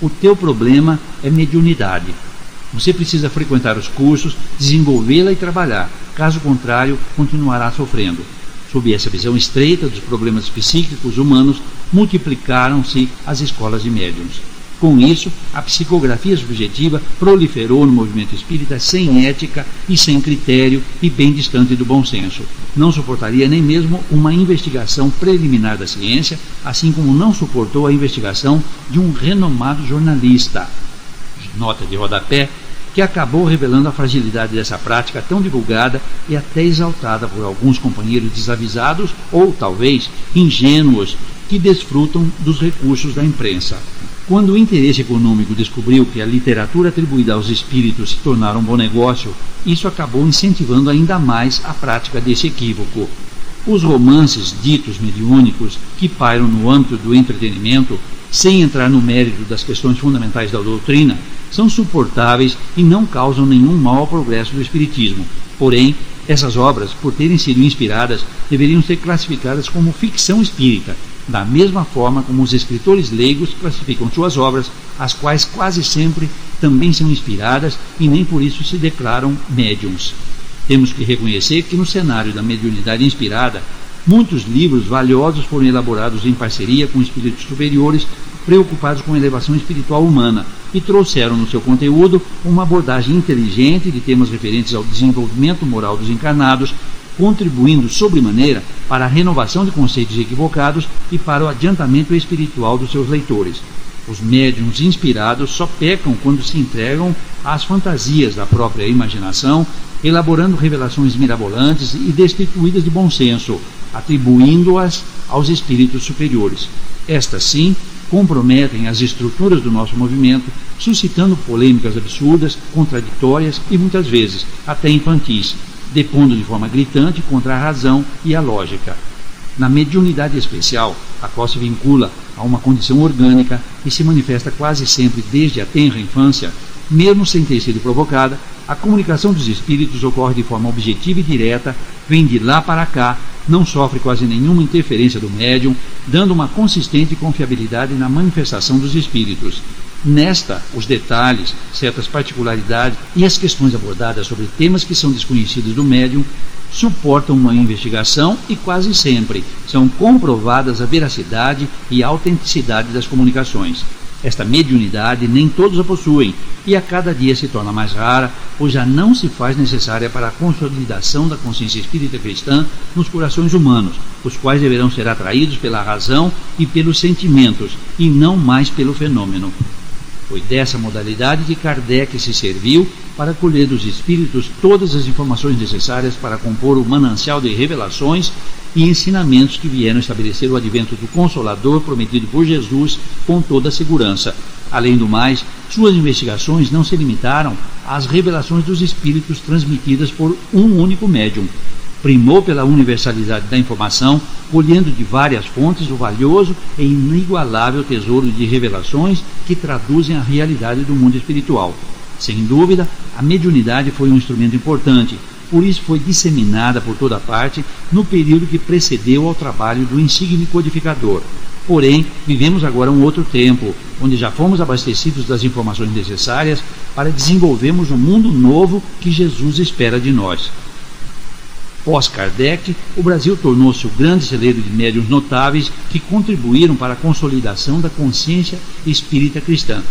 o teu problema é mediunidade. Você precisa frequentar os cursos, desenvolvê-la e trabalhar, caso contrário, continuará sofrendo. Sob essa visão estreita dos problemas psíquicos humanos, multiplicaram-se as escolas de médiuns. Com isso, a psicografia subjetiva proliferou no movimento espírita sem ética e sem critério e bem distante do bom senso. Não suportaria nem mesmo uma investigação preliminar da ciência, assim como não suportou a investigação de um renomado jornalista. Nota de rodapé, que acabou revelando a fragilidade dessa prática tão divulgada e até exaltada por alguns companheiros desavisados ou, talvez, ingênuos, que desfrutam dos recursos da imprensa. Quando o interesse econômico descobriu que a literatura atribuída aos espíritos se tornara um bom negócio, isso acabou incentivando ainda mais a prática desse equívoco. Os romances ditos mediúnicos, que pairam no âmbito do entretenimento, sem entrar no mérito das questões fundamentais da doutrina, são suportáveis e não causam nenhum mal ao progresso do espiritismo. Porém, essas obras, por terem sido inspiradas, deveriam ser classificadas como ficção espírita, da mesma forma como os escritores leigos classificam suas obras, as quais quase sempre também são inspiradas e nem por isso se declaram médiums. Temos que reconhecer que no cenário da mediunidade inspirada, muitos livros valiosos foram elaborados em parceria com espíritos superiores preocupados com a elevação espiritual humana e trouxeram no seu conteúdo uma abordagem inteligente de temas referentes ao desenvolvimento moral dos encarnados, contribuindo sobremaneira para a renovação de conceitos equivocados e para o adiantamento espiritual dos seus leitores. Os médiuns inspirados só pecam quando se entregam às fantasias da própria imaginação, elaborando revelações mirabolantes e destituídas de bom senso, atribuindo-as aos espíritos superiores. Estas, sim, comprometem as estruturas do nosso movimento, suscitando polêmicas absurdas, contraditórias e muitas vezes até infantis, depondo de forma gritante contra a razão e a lógica. Na mediunidade especial, a qual se vincula a uma condição orgânica e se manifesta quase sempre desde a tenra infância, mesmo sem ter sido provocada, a comunicação dos espíritos ocorre de forma objetiva e direta, vem de lá para cá, não sofre quase nenhuma interferência do médium, dando uma consistente confiabilidade na manifestação dos espíritos. Nesta, os detalhes, certas particularidades e as questões abordadas sobre temas que são desconhecidos do médium suportam uma investigação e quase sempre são comprovadas a veracidade e a autenticidade das comunicações. Esta mediunidade nem todos a possuem e a cada dia se torna mais rara, pois já não se faz necessária para a consolidação da consciência espírita cristã nos corações humanos, os quais deverão ser atraídos pela razão e pelos sentimentos, e não mais pelo fenômeno. Foi dessa modalidade que Kardec se serviu para colher dos espíritos todas as informações necessárias para compor o manancial de revelações e ensinamentos que vieram estabelecer o advento do Consolador prometido por Jesus com toda a segurança. Além do mais, suas investigações não se limitaram às revelações dos espíritos transmitidas por um único médium. Primou pela universalidade da informação, colhendo de várias fontes o valioso e inigualável tesouro de revelações que traduzem a realidade do mundo espiritual. Sem dúvida, a mediunidade foi um instrumento importante, por isso foi disseminada por toda parte no período que precedeu ao trabalho do insigne codificador. Porém, vivemos agora um outro tempo, onde já fomos abastecidos das informações necessárias para desenvolvermos um mundo novo que Jesus espera de nós. Pós-Kardec, o Brasil tornou-se o grande celeiro de médiuns notáveis que contribuíram para a consolidação da consciência espírita cristã.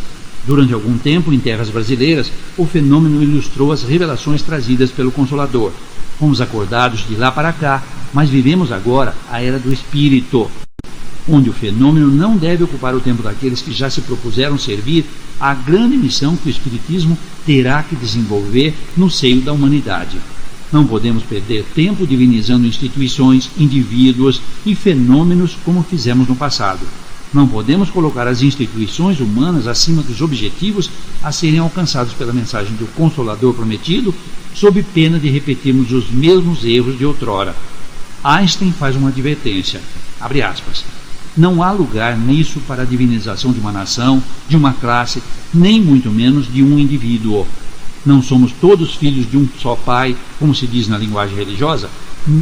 Durante algum tempo, em terras brasileiras, o fenômeno ilustrou as revelações trazidas pelo Consolador. Fomos acordados de lá para cá, mas vivemos agora a era do espírito, onde o fenômeno não deve ocupar o tempo daqueles que já se propuseram servir à grande missão que o espiritismo terá que desenvolver no seio da humanidade. Não podemos perder tempo divinizando instituições, indivíduos e fenômenos como fizemos no passado. Não podemos colocar as instituições humanas acima dos objetivos a serem alcançados pela mensagem do Consolador prometido, sob pena de repetirmos os mesmos erros de outrora. Einstein faz uma advertência, abre aspas, não há lugar nisso para a divinização de uma nação, de uma classe, nem muito menos de um indivíduo. Não somos todos filhos de um só pai, como se diz na linguagem religiosa?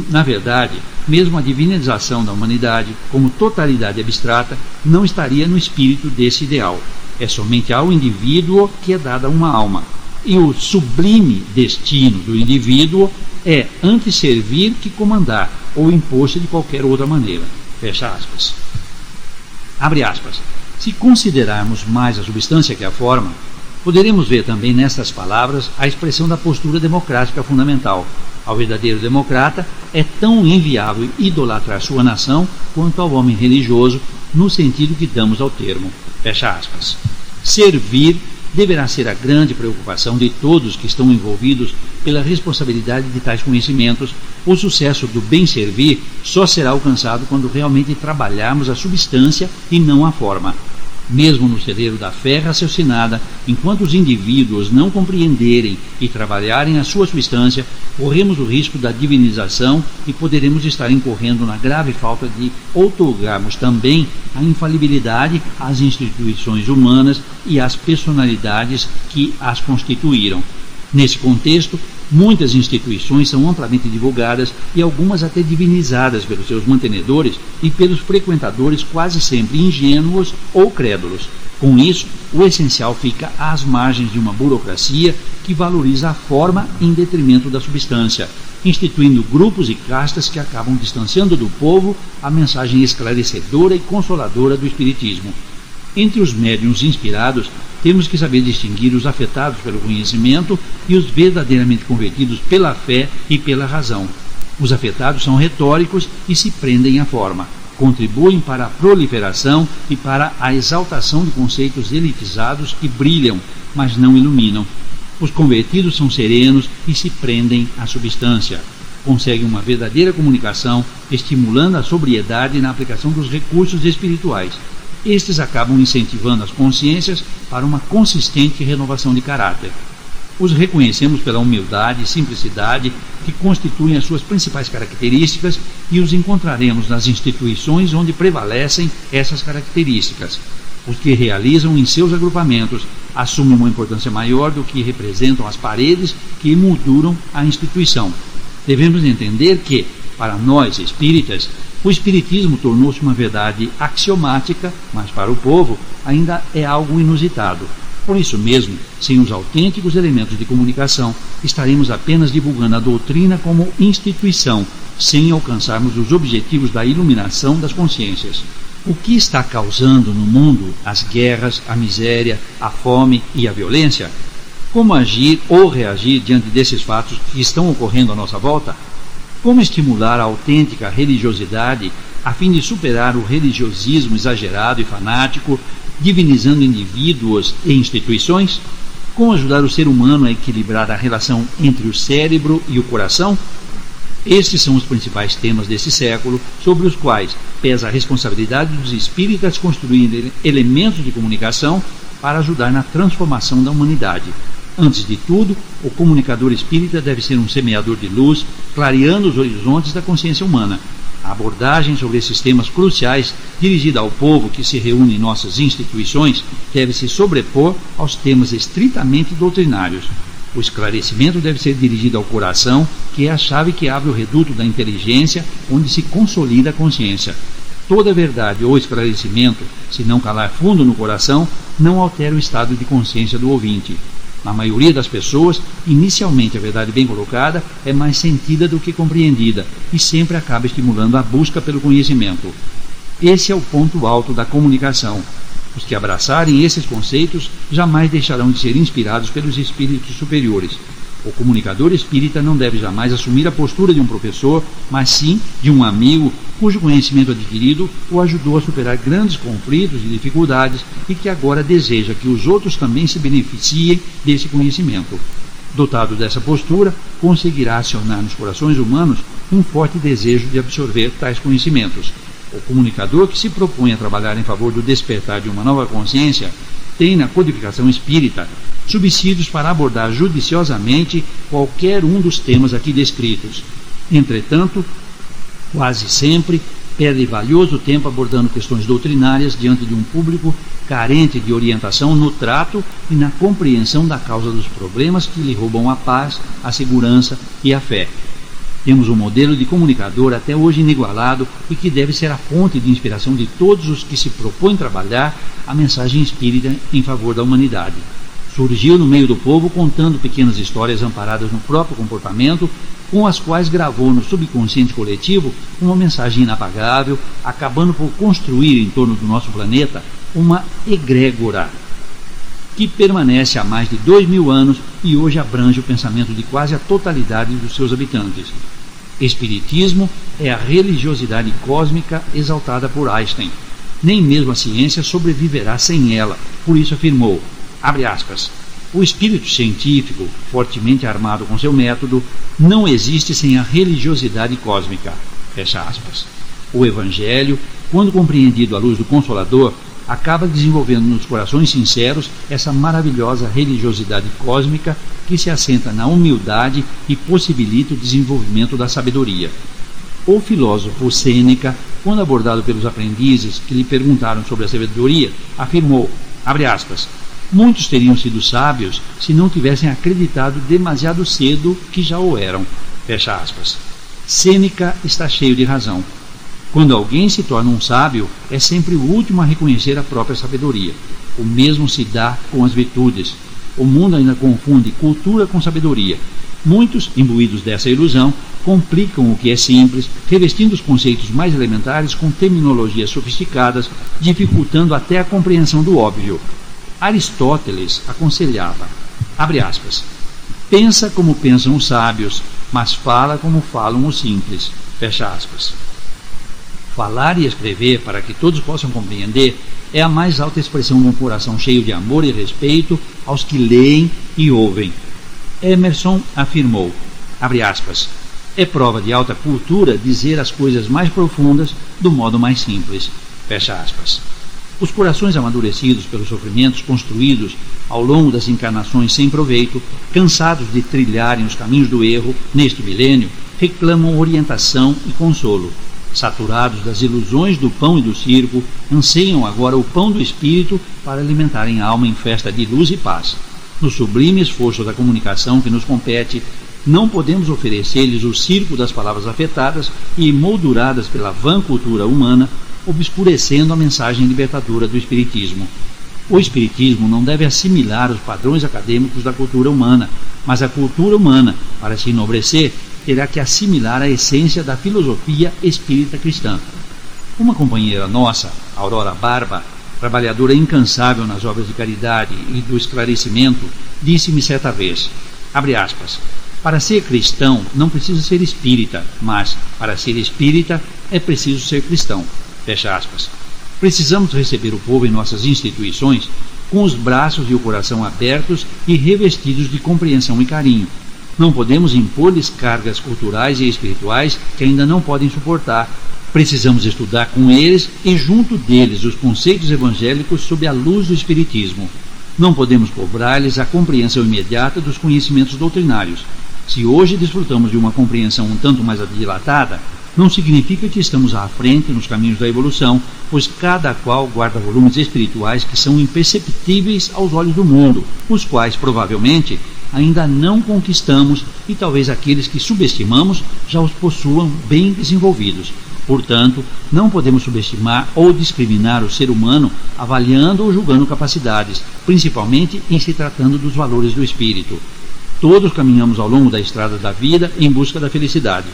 Na verdade, mesmo a divinização da humanidade, como totalidade abstrata, não estaria no espírito desse ideal. É somente ao indivíduo que é dada uma alma. E o sublime destino do indivíduo é antes servir que comandar, ou impor-se de qualquer outra maneira. Fecha aspas. Abre aspas. Se considerarmos mais a substância que a forma, poderemos ver também nestas palavras a expressão da postura democrática fundamental. Ao verdadeiro democrata é tão inviável idolatrar sua nação quanto ao homem religioso, no sentido que damos ao termo. Fecha aspas. Servir deverá ser a grande preocupação de todos que estão envolvidos pela responsabilidade de tais conhecimentos. O sucesso do bem servir só será alcançado quando realmente trabalharmos a substância e não a forma. Mesmo no celeiro da fé raciocinada, enquanto os indivíduos não compreenderem e trabalharem a sua substância, corremos o risco da divinização e poderemos estar incorrendo na grave falta de outorgarmos também a infalibilidade às instituições humanas e às personalidades que as constituíram. Nesse contexto, muitas instituições são amplamente divulgadas e algumas até divinizadas pelos seus mantenedores e pelos frequentadores quase sempre ingênuos ou crédulos. Com isso, o essencial fica às margens de uma burocracia que valoriza a forma em detrimento da substância, instituindo grupos e castas que acabam distanciando do povo a mensagem esclarecedora e consoladora do Espiritismo. Entre os médiuns inspirados, temos que saber distinguir os afetados pelo conhecimento e os verdadeiramente convertidos pela fé e pela razão. Os afetados são retóricos e se prendem à forma. Contribuem para a proliferação e para a exaltação de conceitos elitizados que brilham, mas não iluminam. Os convertidos são serenos e se prendem à substância. Conseguem uma verdadeira comunicação, estimulando a sobriedade na aplicação dos recursos espirituais. Estes acabam incentivando as consciências para uma consistente renovação de caráter. Os reconhecemos pela humildade e simplicidade que constituem as suas principais características e os encontraremos nas instituições onde prevalecem essas características. Os que realizam em seus agrupamentos assumem uma importância maior do que representam as paredes que emolduram a instituição. Devemos entender que, para nós, espíritas, o espiritismo tornou-se uma verdade axiomática, mas para o povo ainda é algo inusitado. Por isso mesmo, sem os autênticos elementos de comunicação, estaremos apenas divulgando a doutrina como instituição, sem alcançarmos os objetivos da iluminação das consciências. O que está causando no mundo as guerras, a miséria, a fome e a violência? Como agir ou reagir diante desses fatos que estão ocorrendo à nossa volta? Como estimular a autêntica religiosidade a fim de superar o religiosismo exagerado e fanático, divinizando indivíduos e instituições? Como ajudar o ser humano a equilibrar a relação entre o cérebro e o coração? Estes são os principais temas desse século, sobre os quais pesa a responsabilidade dos espíritas construírem elementos de comunicação para ajudar na transformação da humanidade. Antes de tudo, o comunicador espírita deve ser um semeador de luz, clareando os horizontes da consciência humana. A abordagem sobre esses temas cruciais, dirigida ao povo que se reúne em nossas instituições, deve se sobrepor aos temas estritamente doutrinários. O esclarecimento deve ser dirigido ao coração, que é a chave que abre o reduto da inteligência, onde se consolida a consciência. Toda verdade ou esclarecimento, se não calar fundo no coração, não altera o estado de consciência do ouvinte. Na maioria das pessoas, inicialmente a verdade bem colocada é mais sentida do que compreendida e sempre acaba estimulando a busca pelo conhecimento. Esse é o ponto alto da comunicação. Os que abraçarem esses conceitos jamais deixarão de ser inspirados pelos espíritos superiores. O comunicador espírita não deve jamais assumir a postura de um professor, mas sim de um amigo cujo conhecimento adquirido o ajudou a superar grandes conflitos e dificuldades e que agora deseja que os outros também se beneficiem desse conhecimento. Dotado dessa postura, conseguirá acionar nos corações humanos um forte desejo de absorver tais conhecimentos. O comunicador que se propõe a trabalhar em favor do despertar de uma nova consciência tem na codificação espírita subsídios para abordar judiciosamente qualquer um dos temas aqui descritos. Entretanto, quase sempre perde valioso tempo abordando questões doutrinárias diante de um público carente de orientação no trato e na compreensão da causa dos problemas que lhe roubam a paz, a segurança e a fé. Temos um modelo de comunicador até hoje inigualado e que deve ser a fonte de inspiração de todos os que se propõem trabalhar a mensagem espírita em favor da humanidade. Surgiu no meio do povo contando pequenas histórias amparadas no próprio comportamento, com as quais gravou no subconsciente coletivo uma mensagem inapagável, acabando por construir em torno do nosso planeta uma egrégora que permanece há mais de 2000 anos e hoje abrange o pensamento de quase a totalidade dos seus habitantes. Espiritismo é a religiosidade cósmica exaltada por Einstein. Nem mesmo a ciência sobreviverá sem ela. Por isso afirmou, abre aspas, o espírito científico, fortemente armado com seu método, não existe sem a religiosidade cósmica. Fecha aspas. O Evangelho, quando compreendido à luz do Consolador, acaba desenvolvendo nos corações sinceros essa maravilhosa religiosidade cósmica que se assenta na humildade e possibilita o desenvolvimento da sabedoria. O filósofo Sêneca, quando abordado pelos aprendizes que lhe perguntaram sobre a sabedoria, afirmou, abre aspas, muitos teriam sido sábios se não tivessem acreditado demasiado cedo que já o eram. Fecha aspas. Sêneca está cheio de razão. Quando alguém se torna um sábio, é sempre o último a reconhecer a própria sabedoria. O mesmo se dá com as virtudes. O mundo ainda confunde cultura com sabedoria. Muitos, imbuídos dessa ilusão, complicam o que é simples, revestindo os conceitos mais elementares com terminologias sofisticadas, dificultando até a compreensão do óbvio. Aristóteles aconselhava, abre aspas, pensa como pensam os sábios, mas fala como falam os simples. Fecha aspas. Falar e escrever para que todos possam compreender é a mais alta expressão de um coração cheio de amor e respeito aos que leem e ouvem. Emerson afirmou, abre aspas, é prova de alta cultura dizer as coisas mais profundas do modo mais simples. Fecha aspas. Os corações amadurecidos pelos sofrimentos construídos ao longo das encarnações sem proveito, cansados de trilharem os caminhos do erro neste milênio, reclamam orientação e consolo. Saturados das ilusões do pão e do circo, anseiam agora o pão do espírito para alimentarem a alma em festa de luz e paz. No sublime esforço da comunicação que nos compete, não podemos oferecer-lhes o circo das palavras afetadas e emolduradas pela vã cultura humana, obscurecendo a mensagem libertadora do Espiritismo. O Espiritismo não deve assimilar os padrões acadêmicos da cultura humana, mas a cultura humana, para se enobrecer, terá que assimilar a essência da filosofia espírita cristã. Uma companheira nossa, Aurora Barba, trabalhadora incansável nas obras de caridade e do esclarecimento, disse-me certa vez, abre aspas, para ser cristão não precisa ser espírita, mas para ser espírita é preciso ser cristão, fecha aspas. Precisamos receber o povo em nossas instituições com os braços e o coração abertos e revestidos de compreensão e carinho. Não podemos impor-lhes cargas culturais e espirituais que ainda não podem suportar. Precisamos estudar com eles e junto deles os conceitos evangélicos sob a luz do Espiritismo. Não podemos cobrar-lhes a compreensão imediata dos conhecimentos doutrinários. Se hoje desfrutamos de uma compreensão um tanto mais dilatada, não significa que estamos à frente nos caminhos da evolução, pois cada qual guarda volumes espirituais que são imperceptíveis aos olhos do mundo, os quais provavelmente ainda não conquistamos e talvez aqueles que subestimamos já os possuam bem desenvolvidos. Portanto, não podemos subestimar ou discriminar o ser humano avaliando ou julgando capacidades, principalmente em se tratando dos valores do espírito. Todos caminhamos ao longo da estrada da vida em busca da felicidade.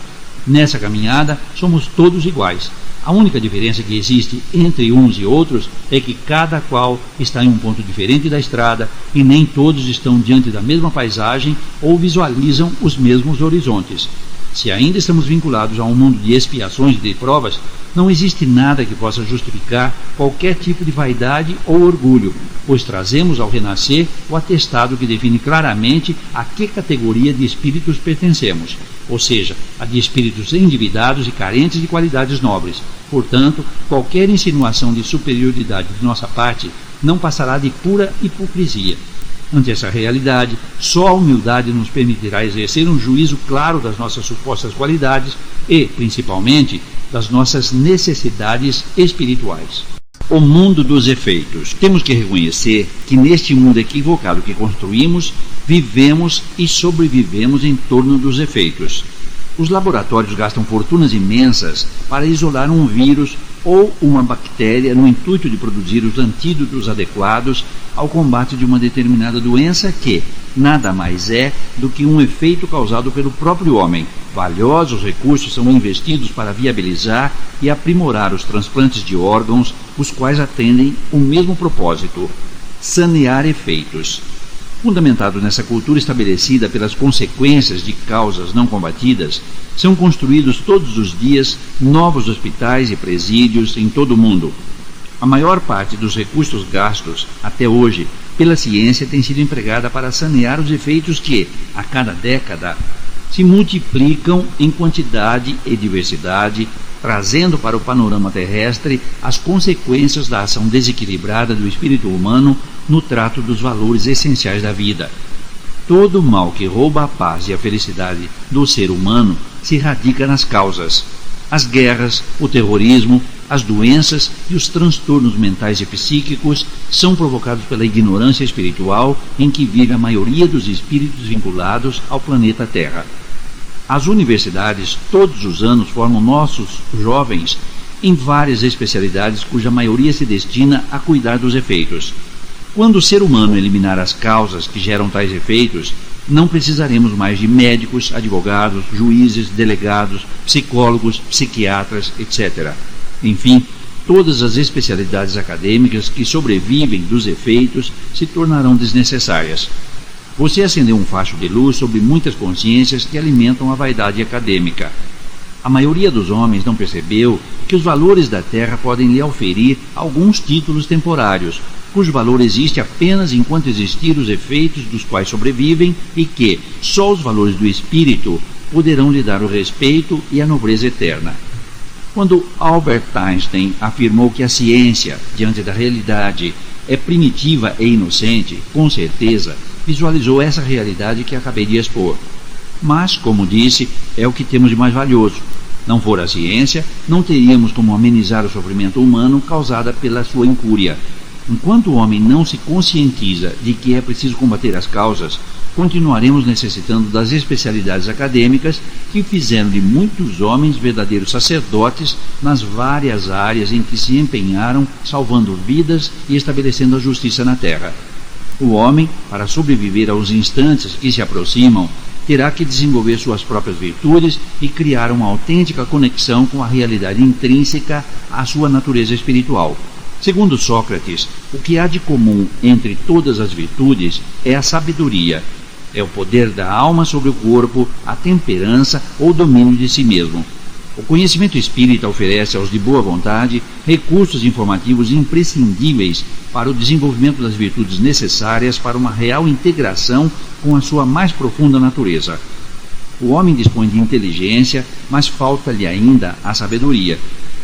Nessa caminhada, somos todos iguais. A única diferença que existe entre uns e outros é que cada qual está em um ponto diferente da estrada e nem todos estão diante da mesma paisagem ou visualizam os mesmos horizontes. Se ainda estamos vinculados a um mundo de expiações e de provas, não existe nada que possa justificar qualquer tipo de vaidade ou orgulho, pois trazemos ao renascer o atestado que define claramente a que categoria de espíritos pertencemos, ou seja, a de espíritos endividados e carentes de qualidades nobres. Portanto, qualquer insinuação de superioridade de nossa parte não passará de pura hipocrisia. Ante essa realidade, só a humildade nos permitirá exercer um juízo claro das nossas supostas qualidades e, principalmente, das nossas necessidades espirituais. O mundo dos efeitos. Temos que reconhecer que neste mundo equivocado que construímos, vivemos e sobrevivemos em torno dos efeitos. Os laboratórios gastam fortunas imensas para isolar um vírus ou uma bactéria no intuito de produzir os antídotos adequados ao combate de uma determinada doença que nada mais é do que um efeito causado pelo próprio homem. Valiosos recursos são investidos para viabilizar e aprimorar os transplantes de órgãos, os quais atendem o mesmo propósito: sanear efeitos. Fundamentados nessa cultura estabelecida pelas consequências de causas não combatidas, são construídos todos os dias novos hospitais e presídios em todo o mundo. A maior parte dos recursos gastos, até hoje, pela ciência tem sido empregada para sanear os efeitos que, a cada década, se multiplicam em quantidade e diversidade, trazendo para o panorama terrestre as consequências da ação desequilibrada do espírito humano no trato dos valores essenciais da vida. Todo mal que rouba a paz e a felicidade do ser humano se radica nas causas. As guerras, o terrorismo, as doenças e os transtornos mentais e psíquicos são provocados pela ignorância espiritual em que vive a maioria dos espíritos vinculados ao planeta Terra. As universidades todos os anos formam nossos jovens em várias especialidades cuja maioria se destina a cuidar dos efeitos. Quando o ser humano eliminar as causas que geram tais efeitos, não precisaremos mais de médicos, advogados, juízes, delegados, psicólogos, psiquiatras, etc. Enfim, todas as especialidades acadêmicas que sobrevivem dos efeitos se tornarão desnecessárias. Você acendeu um facho de luz sobre muitas consciências que alimentam a vaidade acadêmica. A maioria dos homens não percebeu que os valores da Terra podem lhe oferir alguns títulos temporários, cujo valor existe apenas enquanto existir os efeitos dos quais sobrevivem e que só os valores do espírito poderão lhe dar o respeito e a nobreza eterna. Quando Albert Einstein afirmou que a ciência, diante da realidade, é primitiva e inocente, com certeza visualizou essa realidade que acabei de expor. Mas, como disse, é o que temos de mais valioso. Não for a ciência, não teríamos como amenizar o sofrimento humano causado pela sua incúria. Enquanto o homem não se conscientiza de que é preciso combater as causas, continuaremos necessitando das especialidades acadêmicas que fizeram de muitos homens verdadeiros sacerdotes nas várias áreas em que se empenharam, salvando vidas e estabelecendo a justiça na terra. O homem, para sobreviver aos instantes que se aproximam, terá que desenvolver suas próprias virtudes e criar uma autêntica conexão com a realidade intrínseca à sua natureza espiritual. Segundo Sócrates, o que há de comum entre todas as virtudes é a sabedoria. É o poder da alma sobre o corpo, a temperança ou domínio de si mesmo. O conhecimento espírita oferece aos de boa vontade recursos informativos imprescindíveis para o desenvolvimento das virtudes necessárias para uma real integração com a sua mais profunda natureza. O homem dispõe de inteligência, mas falta-lhe ainda a sabedoria.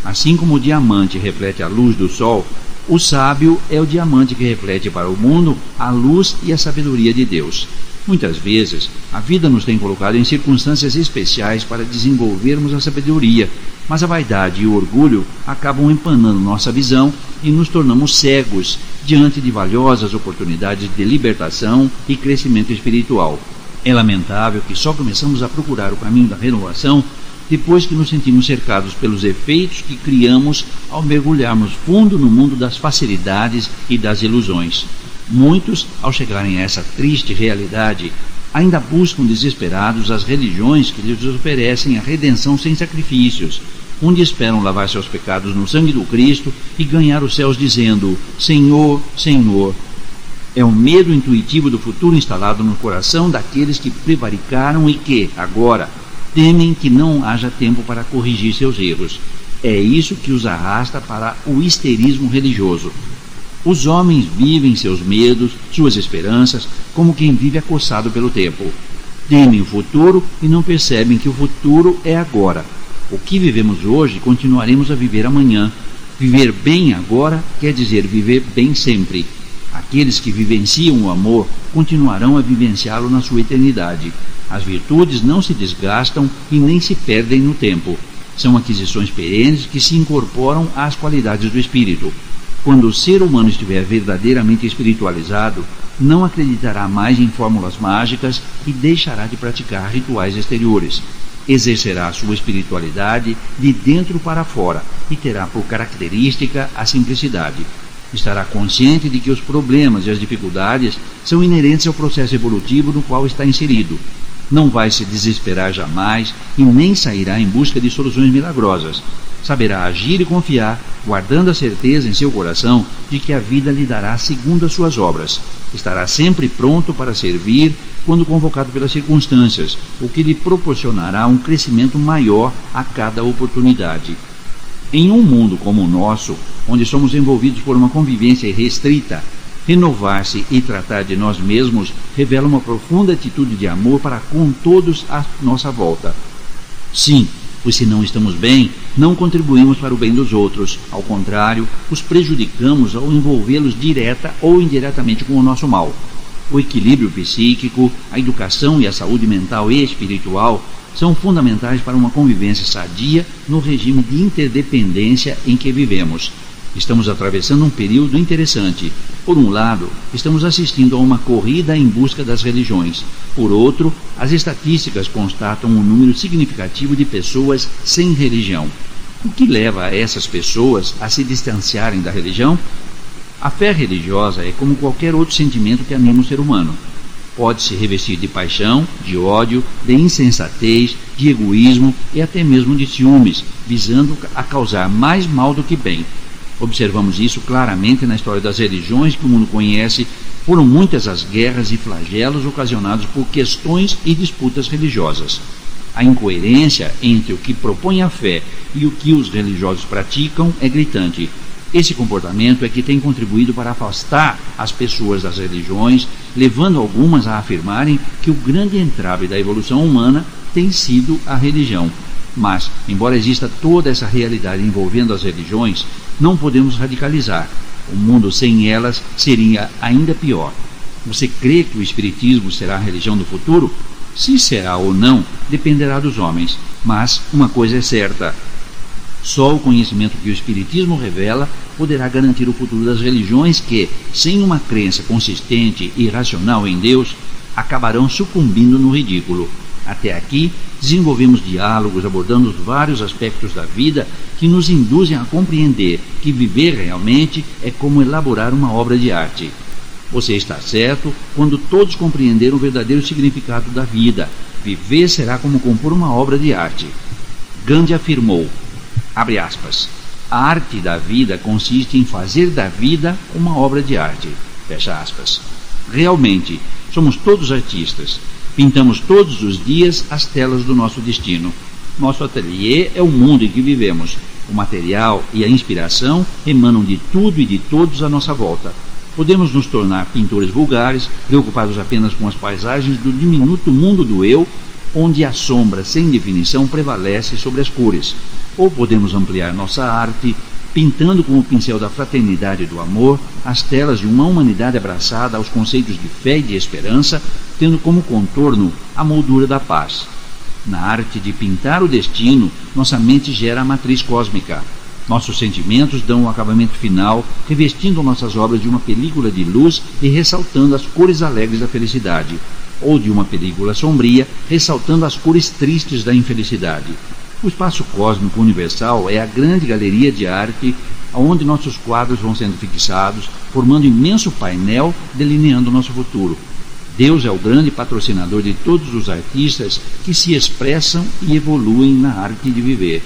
Assim como o diamante reflete a luz do sol, o sábio é o diamante que reflete para o mundo a luz e a sabedoria de Deus. Muitas vezes, a vida nos tem colocado em circunstâncias especiais para desenvolvermos a sabedoria, mas a vaidade e o orgulho acabam empanando nossa visão e nos tornamos cegos diante de valiosas oportunidades de libertação e crescimento espiritual. É lamentável que só começamos a procurar o caminho da renovação depois que nos sentimos cercados pelos efeitos que criamos ao mergulharmos fundo no mundo das facilidades e das ilusões. Muitos, ao chegarem a essa triste realidade, ainda buscam desesperados as religiões que lhes oferecem a redenção sem sacrifícios, onde esperam lavar seus pecados no sangue do Cristo e ganhar os céus dizendo: Senhor, Senhor. É o medo intuitivo do futuro instalado no coração daqueles que prevaricaram e que, agora, temem que não haja tempo para corrigir seus erros. É isso que os arrasta para o histerismo religioso. Os homens vivem seus medos, suas esperanças, como quem vive acossado pelo tempo. Temem o futuro e não percebem que o futuro é agora. O que vivemos hoje, continuaremos a viver amanhã. Viver bem agora quer dizer viver bem sempre. Aqueles que vivenciam o amor continuarão a vivenciá-lo na sua eternidade. As virtudes não se desgastam e nem se perdem no tempo. São aquisições perenes que se incorporam às qualidades do espírito. Quando o ser humano estiver verdadeiramente espiritualizado, não acreditará mais em fórmulas mágicas e deixará de praticar rituais exteriores. Exercerá a sua espiritualidade de dentro para fora e terá por característica a simplicidade. Estará consciente de que os problemas e as dificuldades são inerentes ao processo evolutivo no qual está inserido. Não vai se desesperar jamais e nem sairá em busca de soluções milagrosas. Saberá agir e confiar, guardando a certeza em seu coração de que a vida lhe dará segundo as suas obras. Estará sempre pronto para servir quando convocado pelas circunstâncias, o que lhe proporcionará um crescimento maior a cada oportunidade. Em um mundo como o nosso, onde somos envolvidos por uma convivência restrita, renovar-se e tratar de nós mesmos revela uma profunda atitude de amor para com todos à nossa volta. Sim, pois se não estamos bem, não contribuímos para o bem dos outros. Ao contrário, os prejudicamos ao envolvê-los direta ou indiretamente com o nosso mal. O equilíbrio psíquico, a educação e a saúde mental e espiritual são fundamentais para uma convivência sadia no regime de interdependência em que vivemos. Estamos atravessando um período interessante. Por um lado, estamos assistindo a uma corrida em busca das religiões. Por outro, as estatísticas constatam um número significativo de pessoas sem religião. O que leva essas pessoas a se distanciarem da religião? A fé religiosa é como qualquer outro sentimento que anima o ser humano. Pode se revestir de paixão, de ódio, de insensatez, de egoísmo e até mesmo de ciúmes, visando a causar mais mal do que bem. Observamos isso claramente na história das religiões que o mundo conhece. Foram muitas as guerras e flagelos ocasionados por questões e disputas religiosas. A incoerência entre o que propõe a fé e o que os religiosos praticam é gritante. Esse comportamento é que tem contribuído para afastar as pessoas das religiões, levando algumas a afirmarem que o grande entrave da evolução humana tem sido a religião. Mas, embora exista toda essa realidade envolvendo as religiões, não podemos radicalizar. O mundo sem elas seria ainda pior. Você crê que o Espiritismo será a religião do futuro? Se será ou não, dependerá dos homens. Mas uma coisa é certa: só o conhecimento que o Espiritismo revela poderá garantir o futuro das religiões que, sem uma crença consistente e racional em Deus, acabarão sucumbindo no ridículo. Até aqui, desenvolvemos diálogos abordando os vários aspectos da vida que nos induzem a compreender que viver realmente é como elaborar uma obra de arte. Você está certo quando todos compreenderam o verdadeiro significado da vida. Viver será como compor uma obra de arte. Gandhi afirmou, abre aspas, a arte da vida consiste em fazer da vida uma obra de arte. Fecha aspas. Realmente, somos todos artistas. Pintamos todos os dias as telas do nosso destino. Nosso ateliê é o mundo em que vivemos. O material e a inspiração emanam de tudo e de todos à nossa volta. Podemos nos tornar pintores vulgares, preocupados apenas com as paisagens do diminuto mundo do eu, onde a sombra sem definição prevalece sobre as cores. Ou podemos ampliar nossa arte, pintando com o pincel da fraternidade e do amor as telas de uma humanidade abraçada aos conceitos de fé e de esperança, tendo como contorno a moldura da paz. Na arte de pintar o destino, nossa mente gera a matriz cósmica. Nossos sentimentos dão o acabamento final, revestindo nossas obras de uma película de luz e ressaltando as cores alegres da felicidade, ou de uma película sombria, ressaltando as cores tristes da infelicidade. O espaço cósmico universal é a grande galeria de arte, onde nossos quadros vão sendo fixados, formando um imenso painel delineando o nosso futuro. Deus é o grande patrocinador de todos os artistas que se expressam e evoluem na arte de viver.